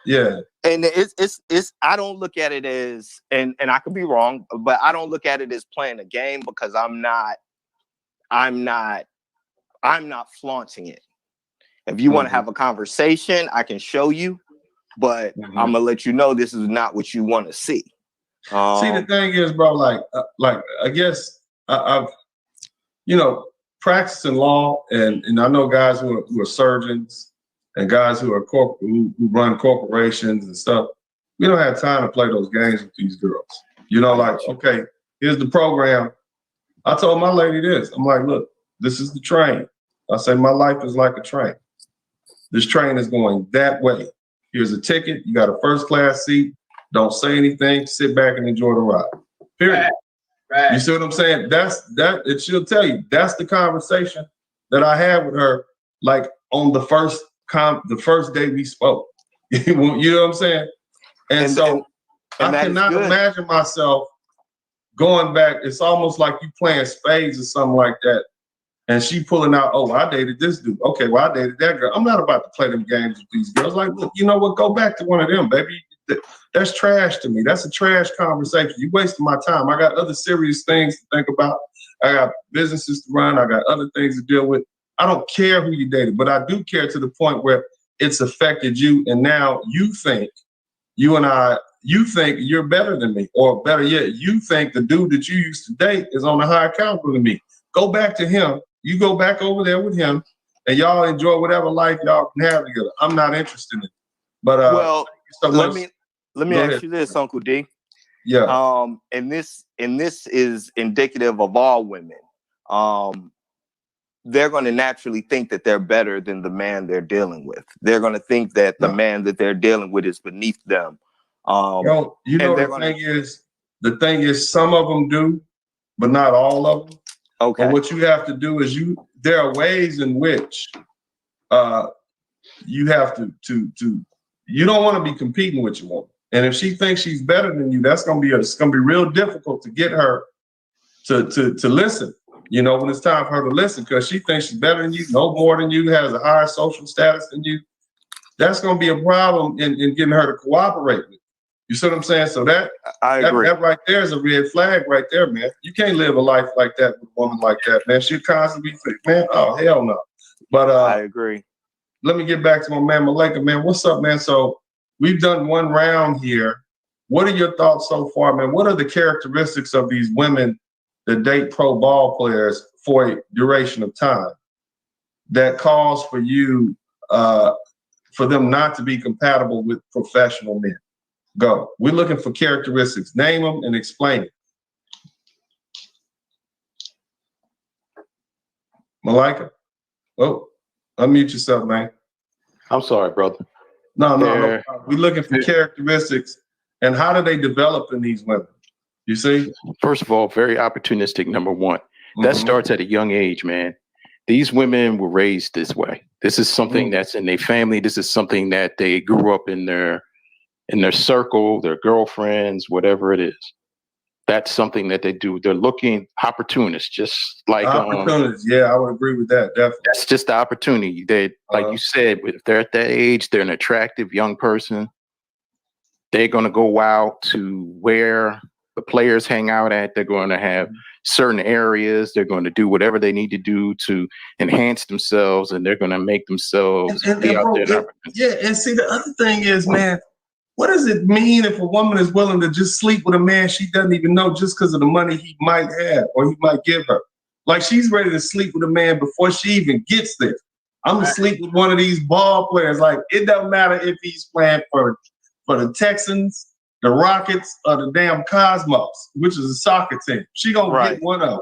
Yeah. And it's I don't look at it as, and I could be wrong, but I don't look at it as playing a game, because I'm not flaunting it. If you want to have a conversation, I can show you, but I'm gonna let you know this is not what you want to see. See, the thing is, bro, like I guess I've, you know, practicing law, and I know guys who are surgeons and guys who are who run corporations and stuff. We don't have time to play those games with these girls. You know, like, okay, here's the program. I told my lady this. I'm like, look, this is the train. I say, my life is like a train. This train is going that way. Here's a ticket. You got a first class seat. Don't say anything. Sit back and enjoy the ride. Period. Right. You see what I'm saying? It she'll tell you. That's the conversation that I had with her, like on the first day we spoke. You know what I'm saying? And so I cannot imagine myself going back. It's almost like you playing spades or something like that. And she pulling out, oh, I dated this dude. Okay, well, I dated that girl. I'm not about to play them games with these girls. Like, look, you know what? Go back to one of them, baby. That's trash to me. That's a trash conversation. You wasting my time. I got other serious things to think about. I got businesses to run. I got other things to deal with. I don't care who you dated, but I do care to the point where it's affected you. And now you think, you think you're better than me, or better yet, you think the dude that you used to date is on a higher caliber than me. Go back to him. You go back over there with him, and y'all enjoy whatever life y'all can have together. I'm not interested in it. But well, let me ask you this, Uncle D. Yeah. And this is indicative of all women. They're going to naturally think that they're better than the man they're dealing with. They're going to think that the man that they're dealing with is beneath them. The thing is, some of them do, but not all of them. Okay. But what you have to do is there are ways in which you have to you don't want to be competing with your woman. And if she thinks she's better than you, it's gonna be real difficult to get her to listen. You know, when it's time for her to listen, because she thinks she's better than you, no more than you, has a higher social status than you. That's gonna be a problem in getting her to cooperate with you. You see what I'm saying? So I agree. That right there is a red flag right there, man. You can't live a life like that with a woman like that, man. She'll constantly think, man, oh, hell no. But I agree. Let me get back to my man, Malika, man. What's up, man? So we've done one round here. What are your thoughts so far, man? What are the characteristics of these women that date pro ball players for a duration of time that calls for you, for them not to be compatible with professional men? Go. We're looking for characteristics. Name them and explain it. Malika. Oh, unmute yourself, man. I'm sorry, brother. No. We're looking for characteristics and how do they develop in these women? You see? First of all, very opportunistic, number one. That starts at a young age, man. These women were raised this way. This is something that's in their family. This is something that they grew up in their circle, their girlfriends, whatever it is. That's something that they do. They're looking opportunists, just like opportunists. Yeah, I would agree with that. Definitely. That's just the opportunity. They, like you said, if they're at that age, they're an attractive young person. They're going to go out to where the players hang out at. They're going to have certain areas. They're going to do whatever they need to do to enhance themselves, and they're going to make themselves be out there. Yeah, and see, the other thing is, man, what does it mean if a woman is willing to just sleep with a man she doesn't even know just because of the money he might have or he might give her? Like, she's ready to sleep with a man before she even gets there. I'm gonna sleep with one of these ball players. Like, it doesn't matter if he's playing for the Texans, the Rockets, or the damn Cosmos, which is a soccer team. She gonna get one of them.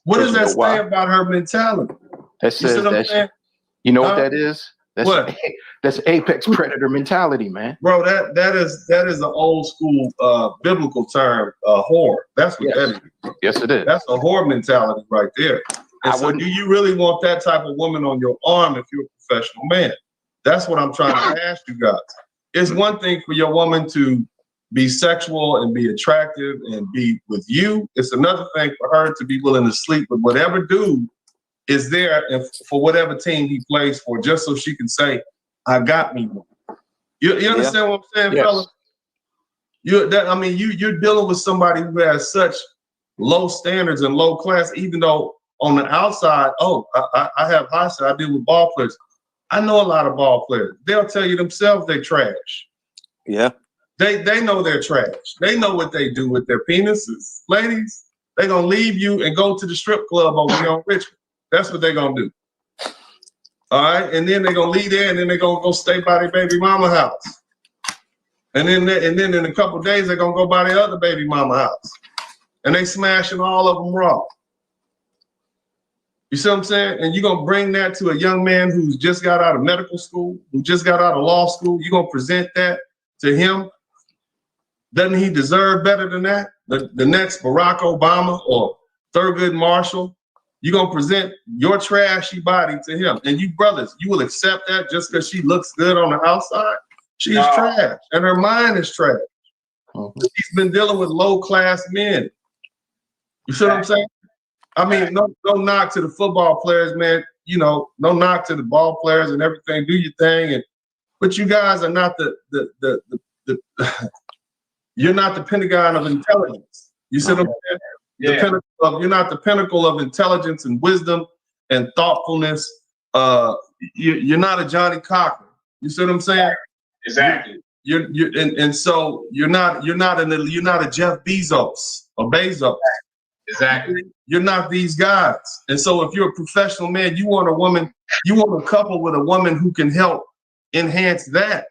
What does that say about her mentality? That says that you know what that is? That's apex predator mentality, man. Bro, that is an old school biblical term, whore. That's what that is. Yes, it is. That's a whore mentality right there. And so do you really want that type of woman on your arm if you're a professional man? That's what I'm trying to ask you guys. It's one thing for your woman to be sexual and be attractive and be with you. It's another thing for her to be willing to sleep with whatever dude is there and for whatever team he plays for, just so she can say, I got me one. You understand what I'm saying, Yes. fellas? You're dealing with somebody who has such low standards and low class, even though on the outside, I have high side, I deal with ball players. I know a lot of ball players. They'll tell you themselves they trash. Yeah. They know they're trash. They know what they do with their penises. Ladies, they're gonna leave you and go to the strip club over here on Richmond. That's what they're gonna do. All right, and then they're gonna leave there, and then they're gonna go stay by their baby mama house. And then in a couple of days, they're gonna go by their other baby mama house. And they smashing all of them raw. You see what I'm saying? And you're gonna bring that to a young man who's just got out of medical school, who just got out of law school. You're gonna present that to him. Doesn't he deserve better than that? The next Barack Obama or Thurgood Marshall? You're gonna present your trashy body to him. And you brothers, you will accept that just because she looks good on the outside? She is trash, and her mind is trash. She's been dealing with low-class men. You see what I'm saying? I mean, no knock to the football players, man. You know, no knock to the ball players and everything. Do your thing, but you guys are not the you're not the Pentagon of intelligence. You see what I'm saying? Yeah. You're not the pinnacle of intelligence and wisdom and thoughtfulness. You're not a Johnny Cochran. You see what I'm saying? Exactly. So you're not a Jeff Bezos or Bezos. Exactly. You're not these guys. And so if you're a professional man, you want a woman, you want a couple with a woman who can help enhance that.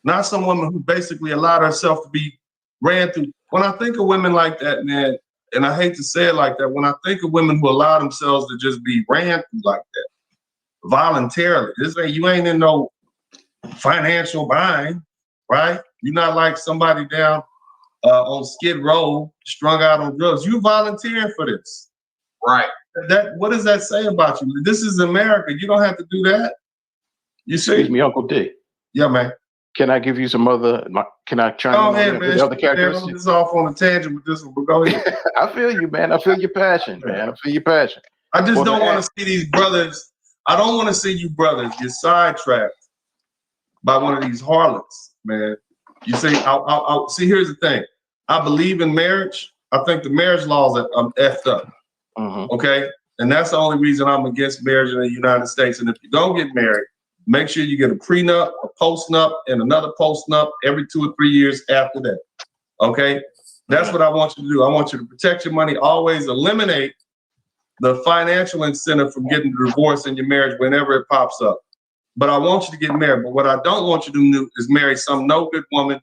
Not some woman who basically allowed herself to be ran through. When I think of women like that, man, and I hate to say it like that, when I think of women who allow themselves to just be ran through like that, voluntarily, you ain't in no financial bind, right? You're not like somebody down on Skid Row, strung out on drugs. You volunteering for this. Right. What does that say about you? This is America. You don't have to do that. You see? Excuse me, Uncle D. Yeah, man. Can I give you some other? Can I chime Go in ahead, on man. the other characteristics? I'm just off on a tangent with this one, but go ahead. I feel you, man. I feel your passion, man. I feel your passion. I just don't want to see these brothers. I don't want to see you brothers get sidetracked by one of these harlots, man. You see, I'll see. Here's the thing. I believe in marriage. I think the marriage laws are effed up. Okay, and that's the only reason I'm against marriage in the United States. And if you don't get married, make sure you get a prenup, a postnup, and another postnup every 2 or 3 years after that. Okay, that's what I want you to do. I want you to protect your money. Always eliminate the financial incentive from getting a divorce in your marriage whenever it pops up. But I want you to get married. But what I don't want you to do is marry some no good woman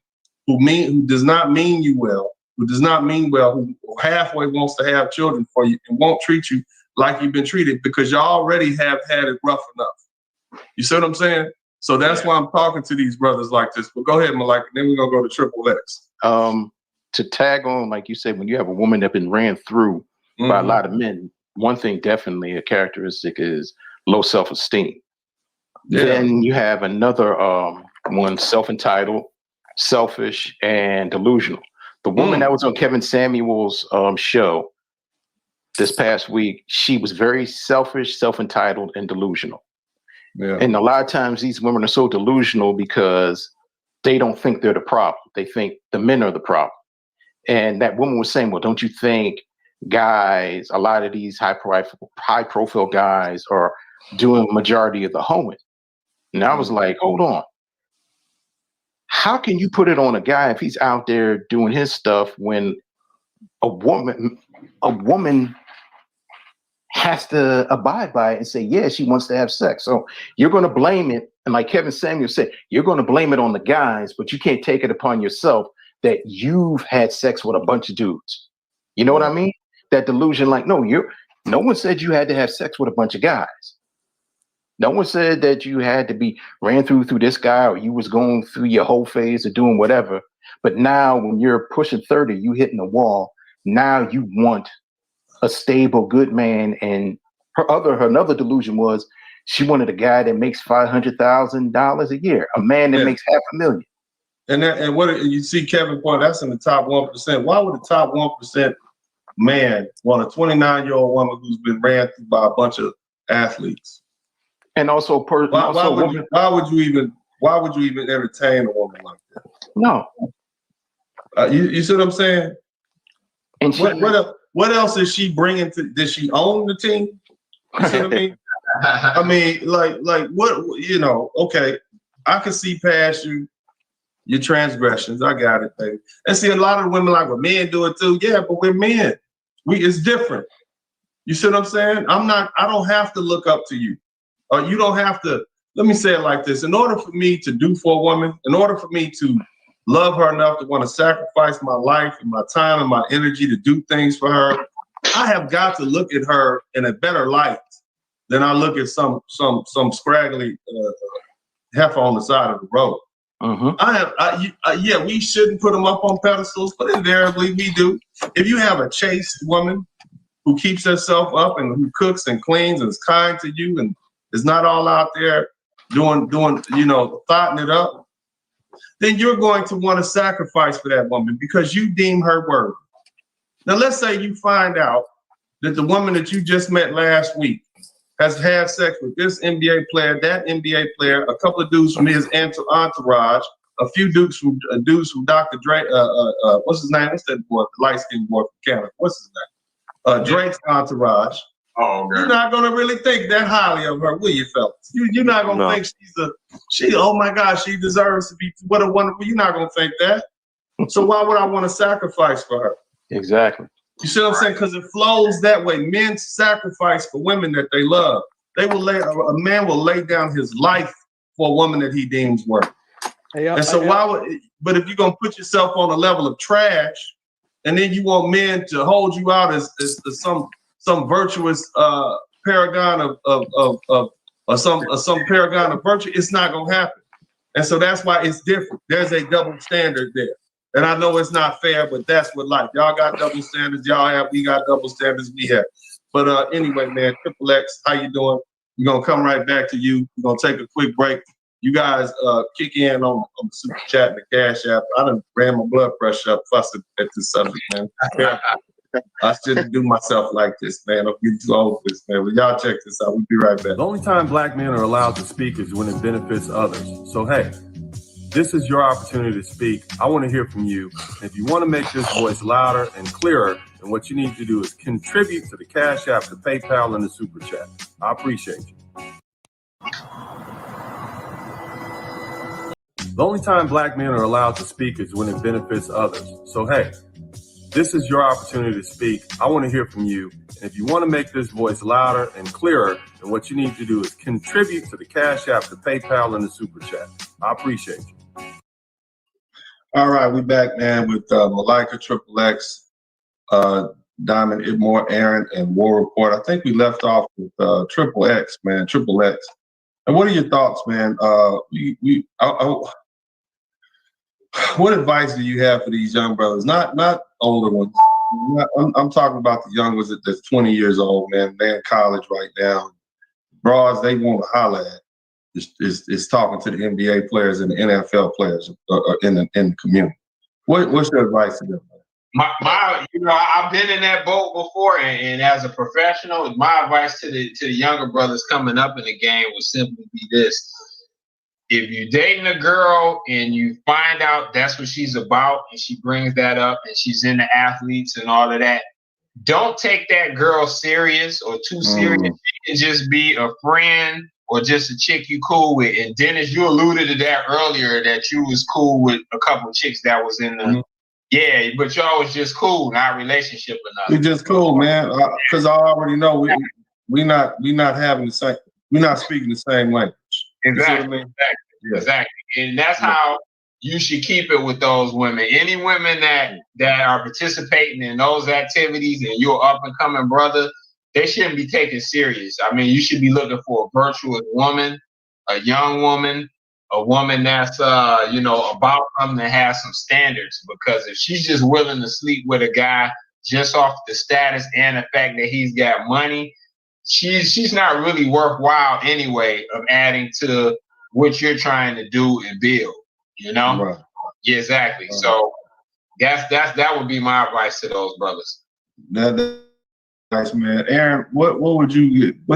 who does not mean you well, who halfway wants to have children for you and won't treat you like you've been treated because you already have had it rough enough. You see what I'm saying? So that's why I'm talking to these brothers like this. But go ahead, Malika, then we're gonna go to Triple X. To tag on, like you said, when you have a woman that's been ran through by a lot of men, one thing definitely a characteristic is low self-esteem. Yeah. Then you have another one, self-entitled, selfish, and delusional. The woman that was on Kevin Samuel's show this past week, she was very selfish, self-entitled, and delusional. Yeah. And a lot of times these women are so delusional because they don't think they're the problem. They think the men are the problem. And that woman was saying, well, don't you think guys, a lot of these high profile guys are doing majority of the hoeing? And I was like, hold on. How can you put it on a guy if he's out there doing his stuff when a woman has to abide by it and say, yeah, she wants to have sex. So you're going to blame it. And like Kevin Samuel said, you're going to blame it on the guys, but you can't take it upon yourself that you've had sex with a bunch of dudes. You know what I mean? That delusion, like, no one said you had to have sex with a bunch of guys. No one said that you had to be ran through this guy or you was going through your whole phase of doing whatever. But now when you're pushing 30, you hitting the wall. Now you want a stable, good man. And another delusion was she wanted a guy that makes $500,000 a year, a man that makes $500,000. And what you see, Kevin point, that's in the top 1%. Why would the top 1% man want a 29-year-old woman who's been ran through by a bunch of athletes? And also, why would you even why would you even entertain a woman like that? No. You see what I'm saying? And what else is she bringing to? Does she own the team? You see what I mean? I mean, like what, you know? Okay, I can see past your transgressions. I got it, baby. And see, a lot of women like, well, men do it too. Yeah, but we're men. It's different. You see what I'm saying? I don't have to look up to you. Or you don't have to, let me say it like this. In order for me to do for a woman, in order for me to love her enough to want to sacrifice my life and my time and my energy to do things for her, I have got to look at her in a better light than I look at some scraggly heifer on the side of the road. Yeah, we shouldn't put them up on pedestals, but invariably we do. If you have a chaste woman who keeps herself up and who cooks and cleans and is kind to you and is not all out there doing you know, thotting it up, then you're going to want to sacrifice for that woman because you deem her worthy. Now, let's say you find out that the woman that you just met last week has had sex with this NBA player, that NBA player, a couple of dudes from his entourage, a few dudes from Dr. Dre, what's his name? What's that boy, the light-skinned boy from Canada? What's his name? Drake's entourage. Oh, okay. You're not gonna really think that highly of her, will you, fellas? You're not gonna think oh my gosh, she deserves to be, what a wonderful, you're not gonna think that. So why would I want to sacrifice for her? Exactly. You see what I'm saying? Because it flows that way. Men sacrifice for women that they love. A man will lay down his life for a woman that he deems worthy. And so but if you're gonna put yourself on a level of trash, and then you want men to hold you out as some virtuous paragon of some paragon of virtue, it's not gonna happen. And so that's why it's different. There's a double standard there. And I know it's not fair, but that's what life. Y'all got double standards. We got double standards. We have. But anyway, man, Triple X, how you doing? We're gonna come right back to you. We're gonna take a quick break. You guys kick in on the super chat and the Cash App. I done ran my blood pressure up fussing at this subject, man. I shouldn't do myself like this, man. I'm getting too old for this, man. But y'all check this out. We'll be right back. The only time black men are allowed to speak is when it benefits others. So, hey, this is your opportunity to speak. I want to hear from you. And if you want to make this voice louder and clearer, then what you need to do is contribute to the Cash App, the PayPal, and the Super Chat. I appreciate you. The only time black men are allowed to speak is when it benefits others. So, hey, this is your opportunity to speak. I want to hear from you. And if you want to make this voice louder and clearer, then what you need to do is contribute to the Cash App, the PayPal, and the Super Chat. I appreciate you. All right, we back, man, with Malika, Triple X, Diamond, Idmore, Aaron, and War Report. I think we left off with Triple X, man, Triple X. And what are your thoughts, man? What advice do you have for these young brothers? Not older ones. I'm talking about the young ones that's 20 years old, man. They're in college right now. Bras, they want to holler at is talking to the NBA players and the NFL players in the community. What's your advice to them? I've been in that boat before, and as a professional, my advice to the younger brothers coming up in the game would simply be this: if you're dating a girl and you find out that's what she's about, and she brings that up, and she's into athletes and all of that, don't take that girl serious or too serious. She can just be a friend or just a chick you cool with. And Dennis, you alluded to that earlier, that you was cool with a couple of chicks that was in the yeah, but y'all was just cool, not relationship or nothing. We just cool, man. Because I already know we not having the same, we're not speaking the same language. Exactly. Exactly. And that's how you should keep it with those women. Any women that are participating in those activities and you're up and coming brother, they shouldn't be taken serious. I mean, you should be looking for a virtuous woman, a young woman, a woman that's about something that has some standards. Because if she's just willing to sleep with a guy just off the status and the fact that he's got money, she's not really worthwhile anyway of adding to what you're trying to do and build. You know? Right. Yeah, exactly. Right. So that would be my advice to those brothers. Nice, man. Aaron, what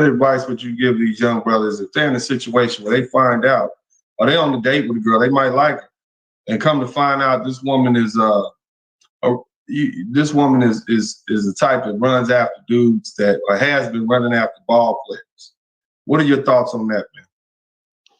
advice would you give these young brothers if they're in a situation where they find out or they on the date with a girl, they might like her, and come to find out this woman is this woman is the type that runs after dudes that, or has been running after ball players. What are your thoughts on that, man?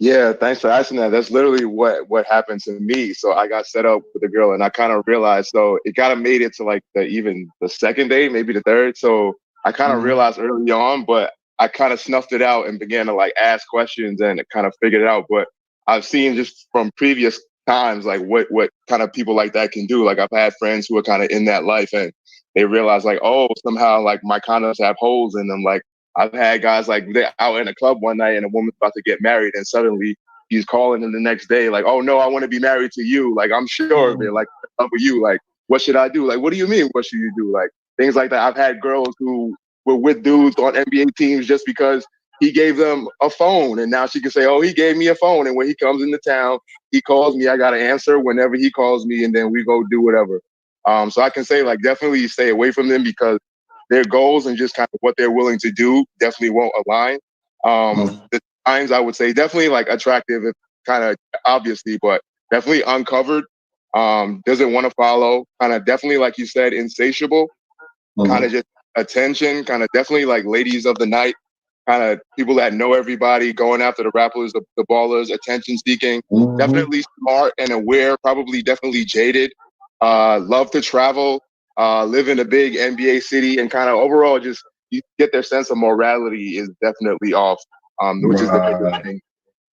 Yeah, thanks for asking that. That's literally what happened to me. So I got set up with a girl, and I kind of realized. So it kind of made it to like even the second day, maybe the third. So I kind of realized early on, but I kind of snuffed it out and began to like ask questions and kind of figured it out. But I've seen just from previous times like what kind of people like that can do. Like I've had friends who are kind of in that life, and they realize like, oh, somehow like my condoms have holes in them. Like I've had guys like they're out in a club one night and a woman's about to get married, and suddenly he's calling them the next day like, oh no, I want to be married to you. Like I'm sure of it. Like I love you. Like what should I do? Like what do you mean? What should you do? Like things like that. I've had girls who were with dudes on NBA teams just because he gave them a phone, and now she can say, oh, he gave me a phone, and when he comes into town, he calls me. I got to answer whenever he calls me, and then we go do whatever. So I can say like definitely stay away from them because their goals and just kind of what they're willing to do definitely won't align. The times I would say definitely like attractive, kind of obviously, but definitely uncovered. Doesn't want to follow. Kind of definitely like you said, insatiable. Kind of just attention. Kind of definitely like ladies of the night. Kind of people that know everybody, going after the rappers, the ballers, attention seeking. Definitely smart and aware. Probably definitely jaded. Love to travel. Live in a big NBA city, and kind of overall just you get their sense of morality is definitely off, which is the biggest thing.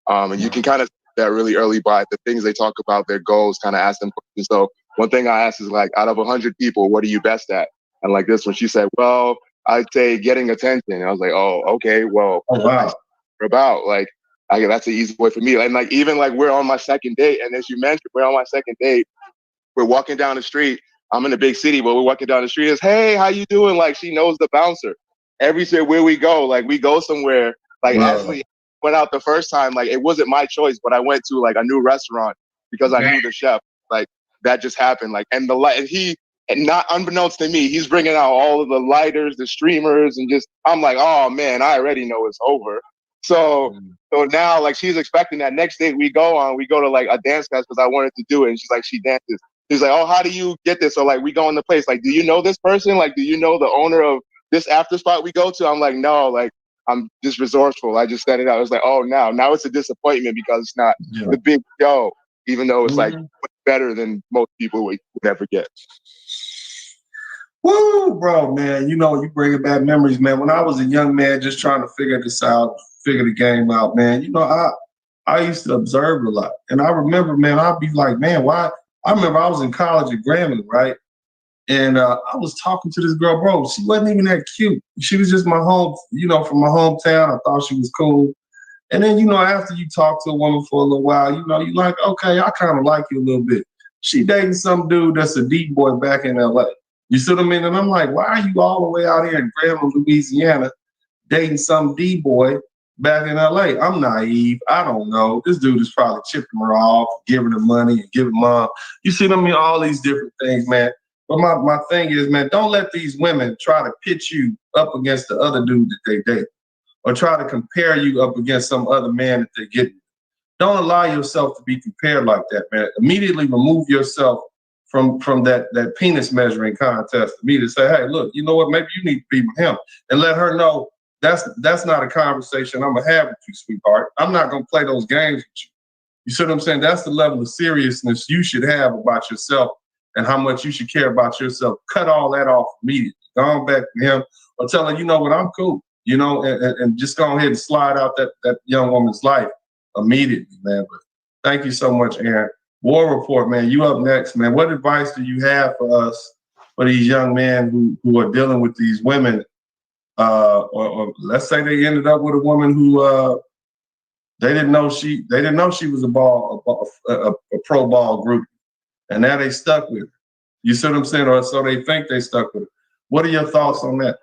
And you can kind of see that really early by the things they talk about, their goals, kind of ask them questions. So one thing I asked is like, out of 100 people, what are you best at? And like this one, she said, well, I'd say getting attention. And I was like, oh, okay, well, about like, that's the easy way for me. And like, even like we're on my second date, and as you mentioned, we're on my second date. We're walking down the street. I'm in a big city, but we're walking down the street. Is hey, how you doing? Like she knows the bouncer. Everywhere where we go, like we go somewhere. Like actually went out the first time. Like it wasn't my choice, but I went to like a new restaurant because I knew the chef. Like that just happened. Like and the light, and he, and not unbeknownst to me, he's bringing out all of the lighters, the streamers, and just I'm like, oh man, I already know it's over. So now like she's expecting that next date we go to like a dance class because I wanted to do it, and she's like she dances. He's like, oh, how do you get this? So like we go in the place, like, do you know this person? Like, do you know the owner of this after spot we go to? I'm like, no, like I'm just resourceful. I just set it out. It's like, oh, now it's a disappointment because it's not the big show, even though it's like better than most people would ever get. Woo, bro, man. You know, you bringing back memories, man. When I was a young man just trying to figure this out, figure the game out, man, you know, I used to observe a lot. And I remember, man, I'd be like, man, why? I remember I was in college at Grambling, right? And I was talking to this girl, bro. She wasn't even that cute. She was just my home, you know, from my hometown. I thought she was cool. And then, you know, after you talk to a woman for a little while, you know, you're like, okay, I kind of like you a little bit. She dating some dude that's a deep boy back in LA. You see what I mean? And I'm like, why are you all the way out here in Grambling, Louisiana, dating some D-boy back in LA? I'm naive. I don't know. This dude is probably chipping her off, giving her money, and giving mom. You see what I mean? All these different things, man. But my thing is, man, don't let these women try to pitch you up against the other dude that they date, or try to compare you up against some other man that they get. Don't allow yourself to be compared like that, man. Immediately remove yourself from that penis measuring contest to me to say, hey, look, you know what? Maybe you need to be with him, and let her know that's not a conversation I'm gonna have with you, sweetheart. I'm not gonna play those games with you. You see what I'm saying? That's the level of seriousness you should have about yourself and how much you should care about yourself. Cut all that off immediately. Go on back to him, or tell her, you know what, I'm cool. You know, and just go ahead and slide out that young woman's life immediately, man. But thank you so much, Aaron. War Report, man, you up next, man. What advice do you have for us, for these young men who are dealing with these women, or let's say they ended up with a woman who they didn't know she was a pro ball group, and now they stuck with her. You see what I'm saying? Or so they think they stuck with her. What are your thoughts on that?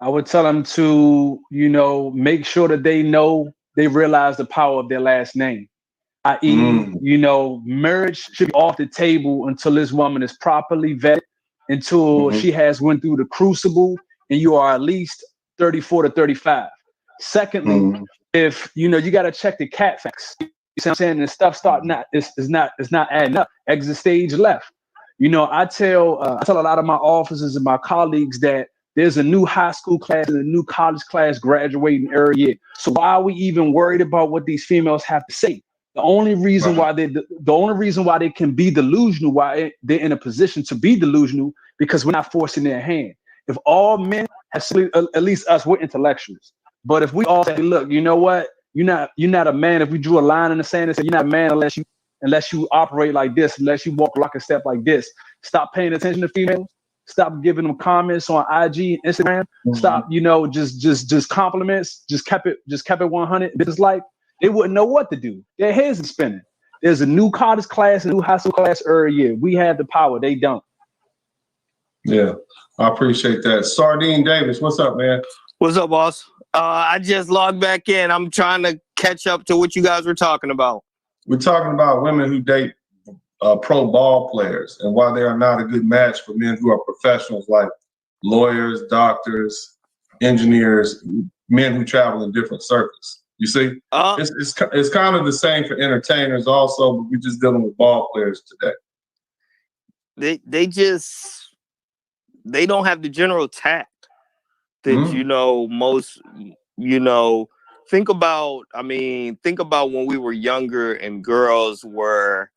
I would tell them to, you know, make sure that they realize the power of their last name. I.e., you know, marriage should be off the table until this woman is properly vetted, until she has went through the crucible, and you are at least 34 to 35. Secondly, if, you know, you got to check the cat facts. see what I'm saying? And stuff start not, it's not adding up. Exit stage left. You know, I tell a lot of my officers and my colleagues that there's a new high school class and a new college class graduating every year. So why are we even worried about what these females have to say? The only reason why they can be delusional, why they're in a position to be delusional, because we're not forcing their hand. If all men have, at least us, we're intellectuals. But if we all say, look, you know what? You're not a man. If we drew a line in the sand and said you're not a man unless you operate like this, unless you walk like a step like this. Stop paying attention to females. Stop giving them comments on IG and Instagram. Stop, you know, just compliments. Just kept it 100. It's like they wouldn't know what to do. Their heads are spinning. There's a new college class, a new high school class every year. We have the power. They don't. Yeah, I appreciate that. Sardine Davis, what's up, man? What's up, boss? I just logged back in. I'm trying to catch up to what you guys were talking about. We're talking about women who date pro ball players and why they are not a good match for men who are professionals like lawyers, doctors, engineers, men who travel in different circles. You see, it's kind of the same for entertainers also, but we're just dealing with ball players today. They don't have the general tact that you know most, you know. Think about when we were younger and girls were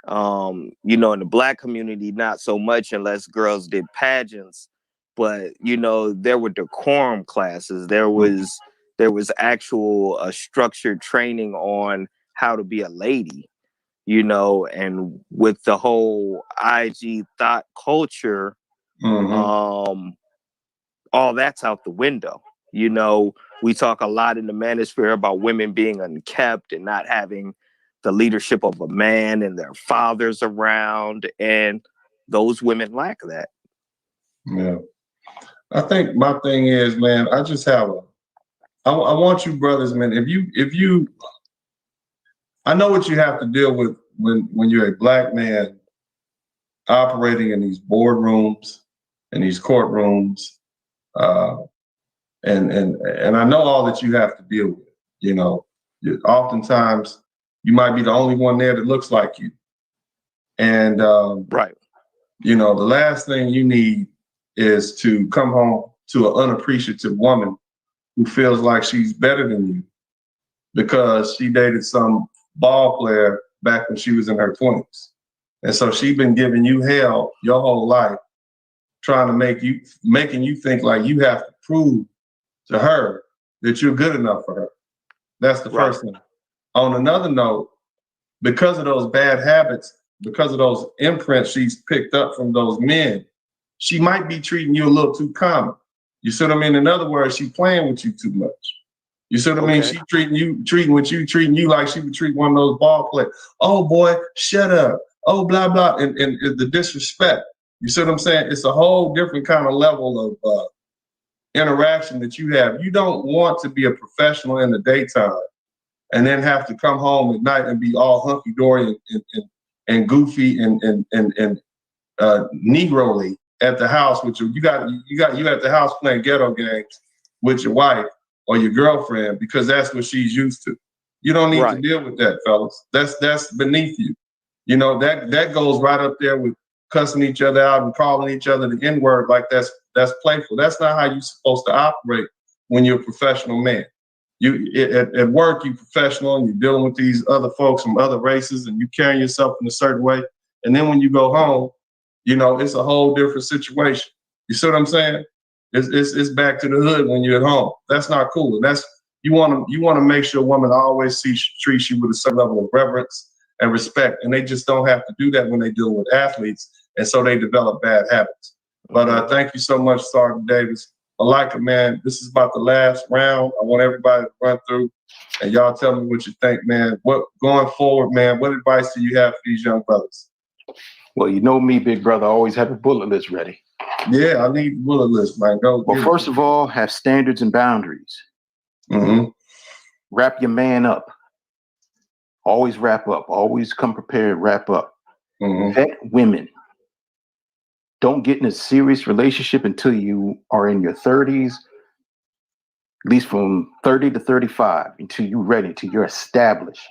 you know, in the Black community, not so much unless girls did pageants, but you know, there were decorum classes. There was actual structured training on how to be a lady, you know, and with the whole IG thought culture, all that's out the window. You know, we talk a lot in the manosphere about women being unkept and not having the leadership of a man and their fathers around, and those women lack that. Yeah. I think my thing is, man, I just have I want you brothers, man, if you I know what you have to deal with when you're a Black man operating in these boardrooms and these courtrooms, and I know all that you have to deal with. You know, oftentimes you might be the only one there that looks like you, and right. You know, the last thing you need is to come home to an unappreciative woman who feels like she's better than you because she dated some ball player back when she was in her 20s. And so she's been giving you hell your whole life, trying to making you think like you have to prove to her that you're good enough for her. That's the first thing. On another note, because of those bad habits, because of those imprints she's picked up from those men, she might be treating you a little too common. You see what I mean? In other words, she's playing with you too much. You see what I mean? She treating you like she would treat one of those ball players. Oh boy, shut up. Oh, blah, blah, and the disrespect. You see what I'm saying? It's a whole different kind of level of interaction that you have. You don't want to be a professional in the daytime and then have to come home at night and be all hunky-dory and goofy and Negroly at the house with you at the house playing ghetto games with your wife or your girlfriend because that's what she's used to. You don't need to deal with that, fellas. That's beneath you. You know, that goes right up there with cussing each other out and calling each other the N-word like that's playful. That's not how you're supposed to operate when you're a professional man. At work, you're professional and you're dealing with these other folks from other races and you carrying yourself in a certain way. And then when you go home, you know, it's a whole different situation. You see what I'm saying? It's back to the hood when you're at home. That's not cool. And that's you want to make sure a woman always treats you with a certain level of reverence and respect. And they just don't have to do that when they deal with athletes. And so they develop bad habits. But thank you so much, Sergeant Davis. I like it, man. This is about the last round. I want everybody to run through and y'all tell me what you think, man. What going forward, man, what advice do you have for these young brothers? Well, you know me, big brother, I always have a bullet list ready. Yeah, I need a bullet list, man. Go. Well, first of all, have standards and boundaries. Wrap your man up. Always wrap up. Always come prepared, wrap up. Vet women. Don't get in a serious relationship until you are in your 30s, at least from 30 to 35, until you're ready, until you're established.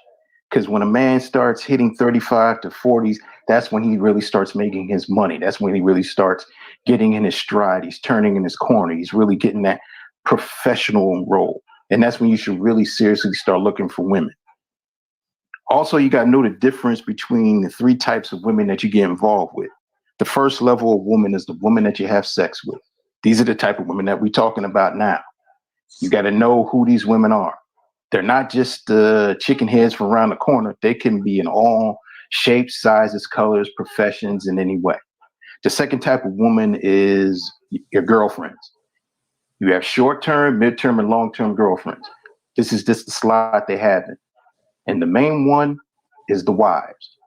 Because when a man starts hitting 35 to 40s, that's when he really starts making his money. That's when he really starts getting in his stride. He's turning in his corner. He's really getting that professional role. And that's when you should really seriously start looking for women. Also, you got to know the difference between the 3 types of women that you get involved with. The first level of woman is the woman that you have sex with. These are the type of women that we're talking about now. You got to know who these women are. They're not just chicken heads from around the corner. They can be in all shapes, sizes, colors, professions, in any way. The second type of woman is your girlfriends. You have short-term, mid-term, and long-term girlfriends. This is just the slot they have in. And the main one is the wives.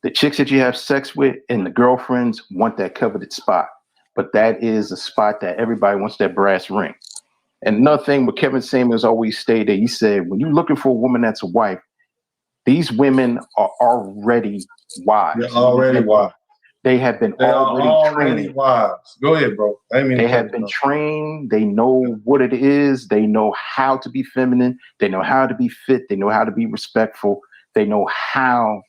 The chicks that you have sex with and the girlfriends want that coveted spot. But that is a spot that everybody wants that brass ring. And another thing, what Kevin Samuels always stated, he said, when you're looking for a woman that's a wife, these women are already wives. They're already wives. They have been already trained. Wives. Go ahead, bro. They have been trained. They know what it is. They know how to be feminine. They know how to be fit. They know how to be respectful. They know how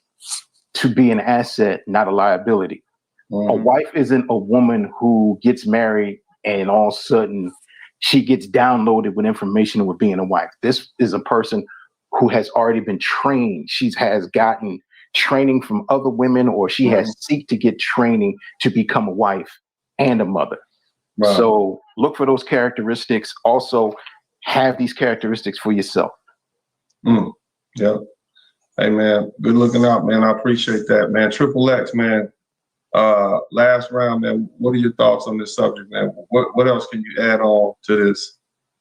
to be an asset, not a liability. A wife isn't a woman who gets married and all of a sudden she gets downloaded with information with being a wife. This is a person who has already been trained. She has gotten training from other women, or she has seek to get training to become a wife and a mother. Wow. So look for those characteristics. Also have these characteristics for yourself. Yeah. Hey man, good looking out, man. I appreciate that, man. Triple X, man. Last round, man. What are your thoughts on this subject, man? What else can you add on to this?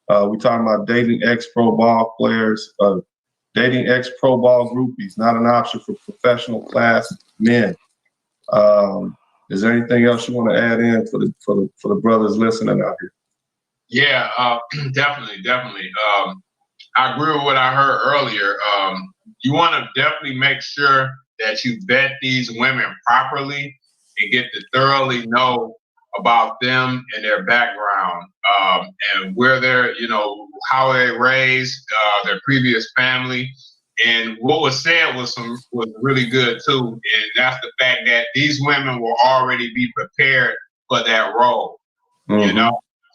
We talking about dating ex-pro ball players, dating ex-pro ball groupies, not an option for professional class men. Is there anything else you want to add in for the brothers listening out here? Yeah, definitely. I agree with what I heard earlier. You want to definitely make sure that you vet these women properly and get to thoroughly know about them and their background, and where they're, how they're raised, their previous family. And what was said was really good too, and that's the fact that these women will already be prepared for that role.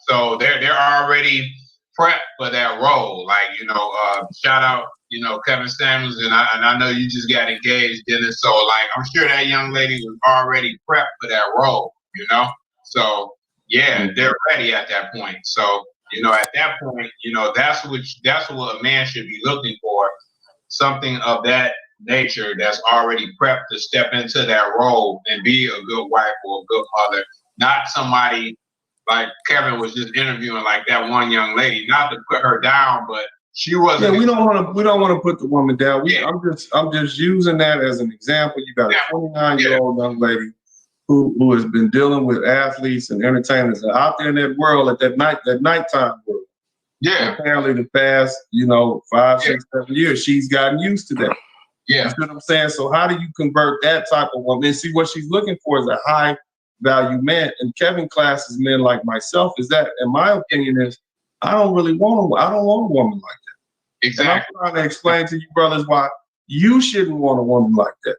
So they're already prepped for that role. Like, shout out, Kevin Samuels, and I know you just got engaged in it. So like, I'm sure that young lady was already prepped for that role, So yeah, they're ready at that point. So, at that point, that's what a man should be looking for. Something of that nature that's already prepped to step into that role and be a good wife or a good mother, not somebody like Kevin was just interviewing, like that one young lady, not to put her down, but she wasn't. Yeah, we don't want to put the woman down. I'm just using that as an example. You got a 29-year-old young lady who has been dealing with athletes and entertainers out there in that world at that nighttime world. Yeah. Apparently the past, 5, 6, 7 years, she's gotten used to that. Yeah. You see what I'm saying? So how do you convert that type of woman? And see, what she's looking for is a high value man. And Kevin classes men like myself is that, in my opinion, is I don't want a woman like that. Exactly. And I'm trying to explain to you brothers why you shouldn't want a woman like that.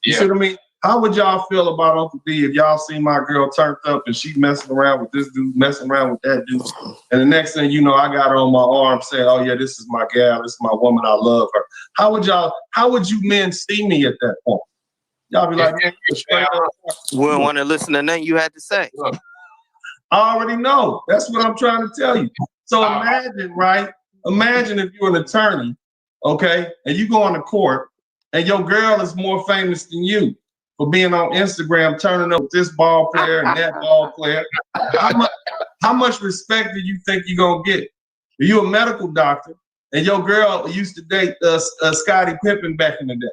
You see what I mean? How would y'all feel about Uncle D if y'all see my girl turned up and she messing around with this dude, messing around with that dude, and the next thing you know, I got her on my arm saying, "Oh yeah, this is my gal, this is my woman, I love her." How would you men see me at that point? Y'all be like, "Man, you're straight up." We don't want to listen to nothing you had to say. I already know. That's what I'm trying to tell you. So imagine, right? Imagine if you're an attorney, okay, and you go on the court, and your girl is more famous than you for being on Instagram, turning up with this ball player and that ball player. How much respect do you think you're gonna get? You a medical doctor, and your girl used to date Scottie Pippen back in the day.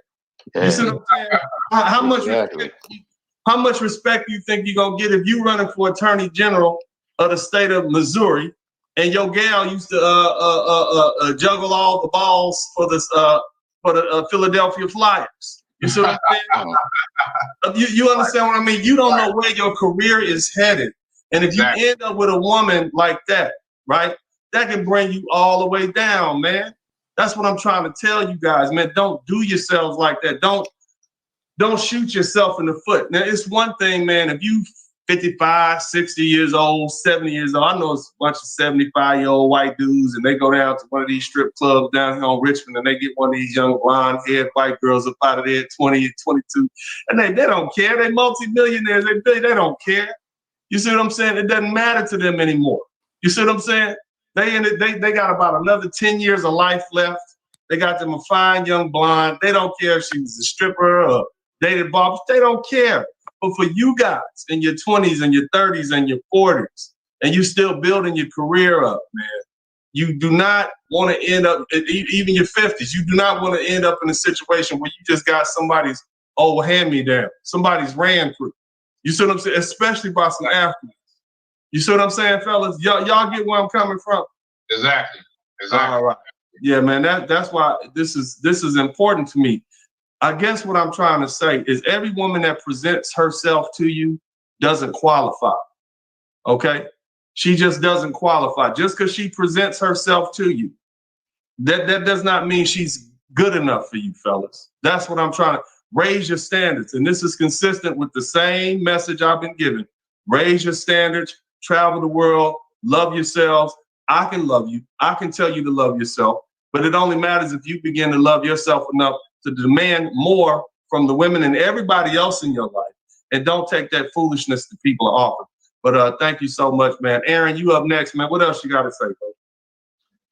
Yeah. You see what I'm saying? How much respect do you think you're gonna get if you running for Attorney General of the state of Missouri, and your gal used to juggle all the balls for the Philadelphia Flyers? You see what I'm saying? You understand what I mean? You don't know where your career is headed. And if you end up with a woman like that, right, that can bring you all the way down, man. That's what I'm trying to tell you guys, man. Don't do yourselves like that. Don't shoot yourself in the foot. Now, it's one thing, man, if you 55, 60 years old, 70 years old, I know it's a bunch of 75-year-old white dudes, and they go down to one of these strip clubs down here on Richmond, and they get one of these young blonde-haired white girls up out of there at 20 and 22, and they don't care. They multi-millionaires. They don't care. You see what I'm saying? It doesn't matter to them anymore. You see what I'm saying? They got about another 10 years of life left. They got them a fine young blonde. They don't care if she was a stripper or dated Bob. They don't care. But for you guys in your 20s and your 30s and your 40s, and you still building your career up, man, you do not want to end up, even your 50s, you do not want to end up in a situation where you just got somebody's old hand-me-down, somebody's ran through. You see what I'm saying? Especially by some athletes. You see what I'm saying, fellas? Y'all get where I'm coming from? Exactly. All right. Yeah, man, that's why this is important to me. I guess what I'm trying to say is every woman that presents herself to you doesn't qualify, okay? She just doesn't qualify. Just because she presents herself to you, that does not mean she's good enough for you, fellas. That's what I'm trying to raise your standards. And this is consistent with the same message I've been giving. Raise your standards, travel the world, love yourselves. I can love you. I can tell you to love yourself, but it only matters if you begin to love yourself enough to demand more from the women and everybody else in your life, and don't take that foolishness that people are offering. But thank you so much, man. Aaron, you up next, man. What else you got to say, bro?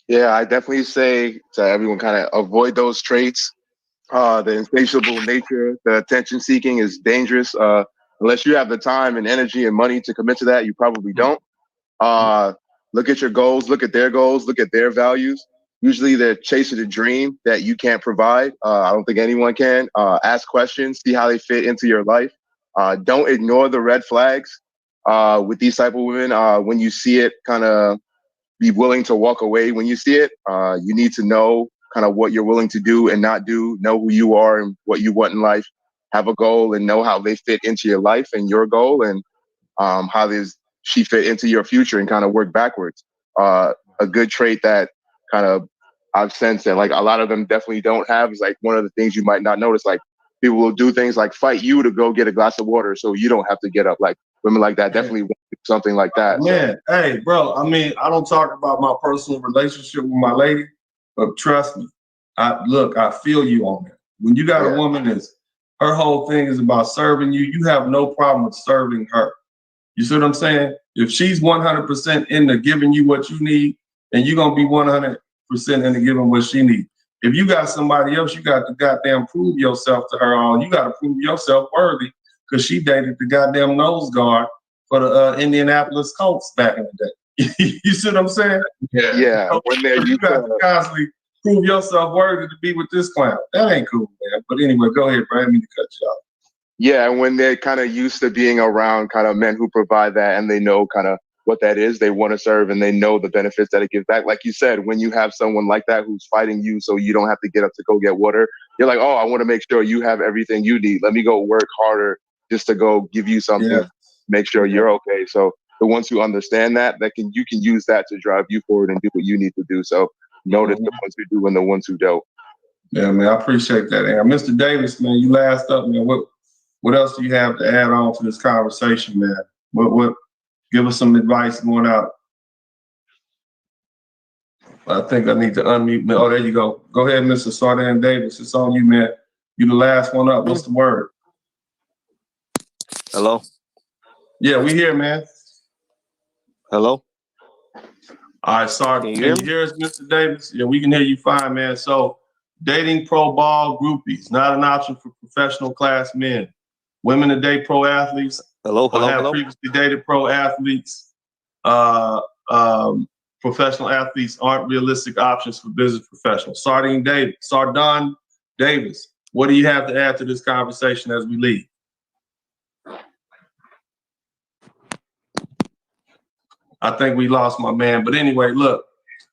Yeah, I definitely say to everyone kind of avoid those traits. The insatiable nature, the attention seeking is dangerous. Unless you have the time and energy and money to commit to that, you probably don't. Look at your goals, look at their goals, look at their values. Usually they're chasing a dream that you can't provide. I don't think anyone can. Ask questions, see how they fit into your life. Don't ignore the red flags with these type of women. When you see it, kind of be willing to walk away when you see it. You need to know kind of what you're willing to do and not do, know who you are and what you want in life, have a goal and know how they fit into your life and your goal, and how she fit into your future, and kind of work backwards. A good trait that kind of I've sensed that like a lot of them definitely don't have is like one of the things you might not notice. Like people will do things like fight you to go get a glass of water so you don't have to get up. Like women like that definitely want to do something like that. Man, hey, bro, I mean, I don't talk about my personal relationship with my lady, but trust me, I feel you on that. When you got a woman that's her whole thing is about serving you, you have no problem with serving her. You see what I'm saying? If she's 100% into giving you what you need, then you're gonna be 100% into giving what she needs. If you got somebody else, you got to goddamn prove yourself to her all. You got to prove yourself worthy, because she dated the goddamn nose guard for the Indianapolis Colts back in the day. You see what I'm saying? Yeah. So you got to constantly prove yourself worthy to be with this clown. That ain't cool, man. But anyway, go ahead, Brian. I didn't mean to cut you off. Yeah, and when they're kind of used to being around kind of men who provide that, and they know kind of what that is, they want to serve, and they know the benefits that it gives back. Like you said, when you have someone like that who's fighting you so you don't have to get up to go get water, you're like, oh, I want to make sure you have everything you need. Let me go work harder just to go give you something, make sure you're okay. So the ones who understand that, you can use that to drive you forward and do what you need to do. So notice the ones who do and the ones who don't. Yeah, man, I appreciate that, Aaron. Mr. Davis, man, you last up, man. What else do you have to add on to this conversation, man? What give us some advice going out. I think I need to unmute. Oh, there you go. Go ahead, Mr. Sardan Davis. It's on you, man. You the last one up. What's the word? Hello? Yeah, we here, man. Hello? All right, sorry. Can you hear us, Mr. Davis? Yeah, we can hear you fine, man. So dating pro ball groupies, not an option for professional class men. Women to date pro athletes. Hello. Previously dated pro athletes. Professional athletes aren't realistic options for business professionals. Sardan Davis, what do you have to add to this conversation as we leave? I think we lost my man. But anyway, look,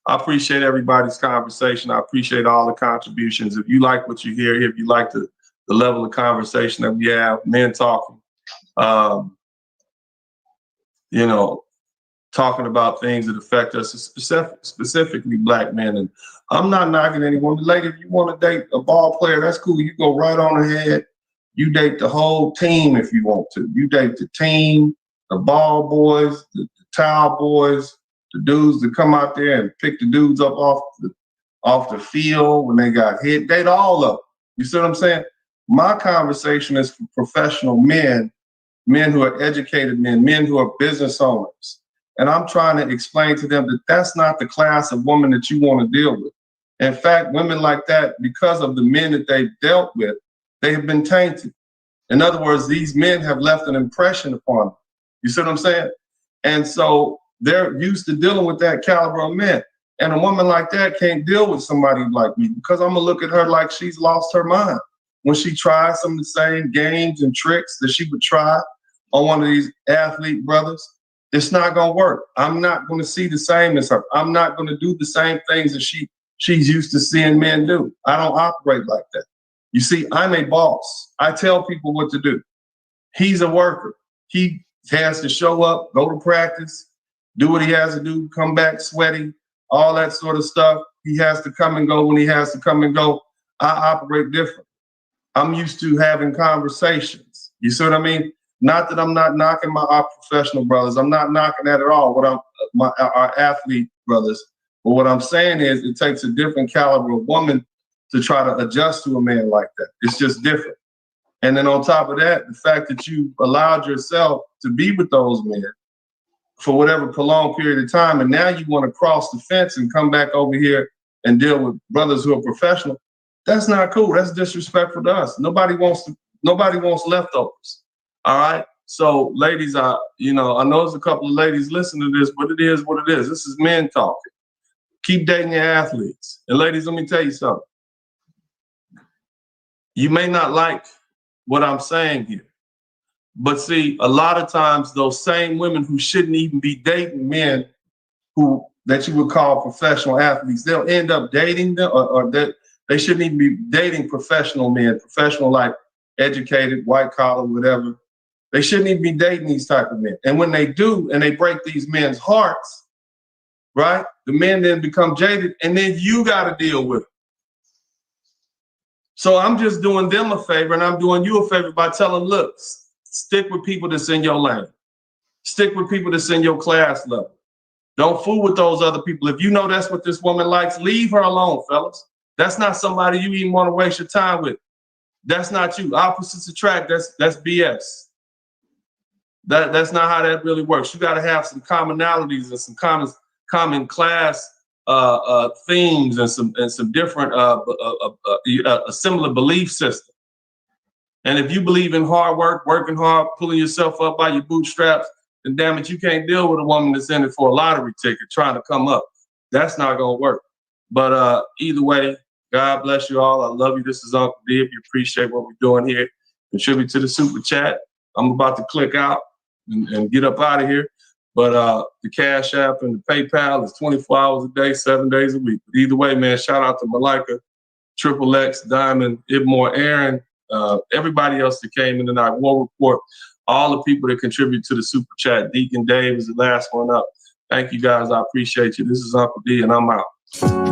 I appreciate everybody's conversation. I appreciate all the contributions. If you like what you hear, if you like the level of conversation that we have, men talking, talk talking about things that affect us, specifically black men. And I'm not knocking anyone. Lady, if you want to date a ball player, that's cool. You go right on ahead. You date the whole team if you want to. You date the team, the ball boys, the towel boys, the dudes that come out there and pick the dudes up off the field when they got hit. Date all of them. You see what I'm saying? My conversation is for professional men, men who are educated men, men who are business owners. And I'm trying to explain to them that that's not the class of woman that you want to deal with. In fact, women like that, because of the men that they've dealt with, they have been tainted. In other words, these men have left an impression upon them. You see what I'm saying? And so they're used to dealing with that caliber of men. And a woman like that can't deal with somebody like me because I'm gonna look at her like she's lost her mind. When she tries some of the same games and tricks that she would try on one of these athlete brothers, it's not gonna work. I'm not gonna see the same as her. I'm not gonna do the same things that she's used to seeing men do. I don't operate like that. You see, I'm a boss. I tell people what to do. He's a worker. He has to show up, go to practice, do what he has to do, come back sweaty, all that sort of stuff. He has to come and go when he has to come and go. I operate different. I'm used to having conversations. You see what I mean? Not that I'm not knocking our professional brothers. I'm not knocking that at all. Our athlete brothers. But what I'm saying is it takes a different caliber of woman to try to adjust to a man like that. It's just different. And then on top of that, the fact that you allowed yourself to be with those men for whatever prolonged period of time, and now you want to cross the fence and come back over here and deal with brothers who are professional, that's not cool. That's disrespectful to us. Nobody wants leftovers. All right. So ladies, I know there's a couple of ladies listening to this, but it is what it is. This is men talking. Keep dating your athletes. And ladies, let me tell you something. You may not like what I'm saying here, but see, a lot of times those same women who shouldn't even be dating men that you would call professional athletes, they'll end up dating them, or that they shouldn't even be dating professional men, professional, like educated, white collar, whatever. They shouldn't even be dating these type of men. And when they do, and they break these men's hearts, right? The men then become jaded, and then you got to deal with it. So I'm just doing them a favor, and I'm doing you a favor by telling them, look, stick with people that's in your lane. Stick with people that's in your class level. Don't fool with those other people. If you know that's what this woman likes, leave her alone, fellas. That's not somebody you even want to waste your time with. That's not you. Opposites attract. That's BS. That's not how that really works. You got to have some commonalities and some common class themes and some different a similar belief system. And if you believe in hard work, working hard, pulling yourself up by your bootstraps, then damn it, you can't deal with a woman that's in it for a lottery ticket trying to come up. That's not gonna work. But either way, God bless you all. I love you. This is Uncle D. If you appreciate what we're doing here, contribute to the super chat. I'm about to click out and get up out of here. But the Cash App and the PayPal is 24 hours a day, 7 days a week. But either way, man, shout out to Malika, Triple X, Diamond, Ibmore, Aaron, everybody else that came in tonight, War Report, all the people that contribute to the super chat. Deacon Dave is the last one up. Thank you guys. I appreciate you. This is Uncle D, and I'm out.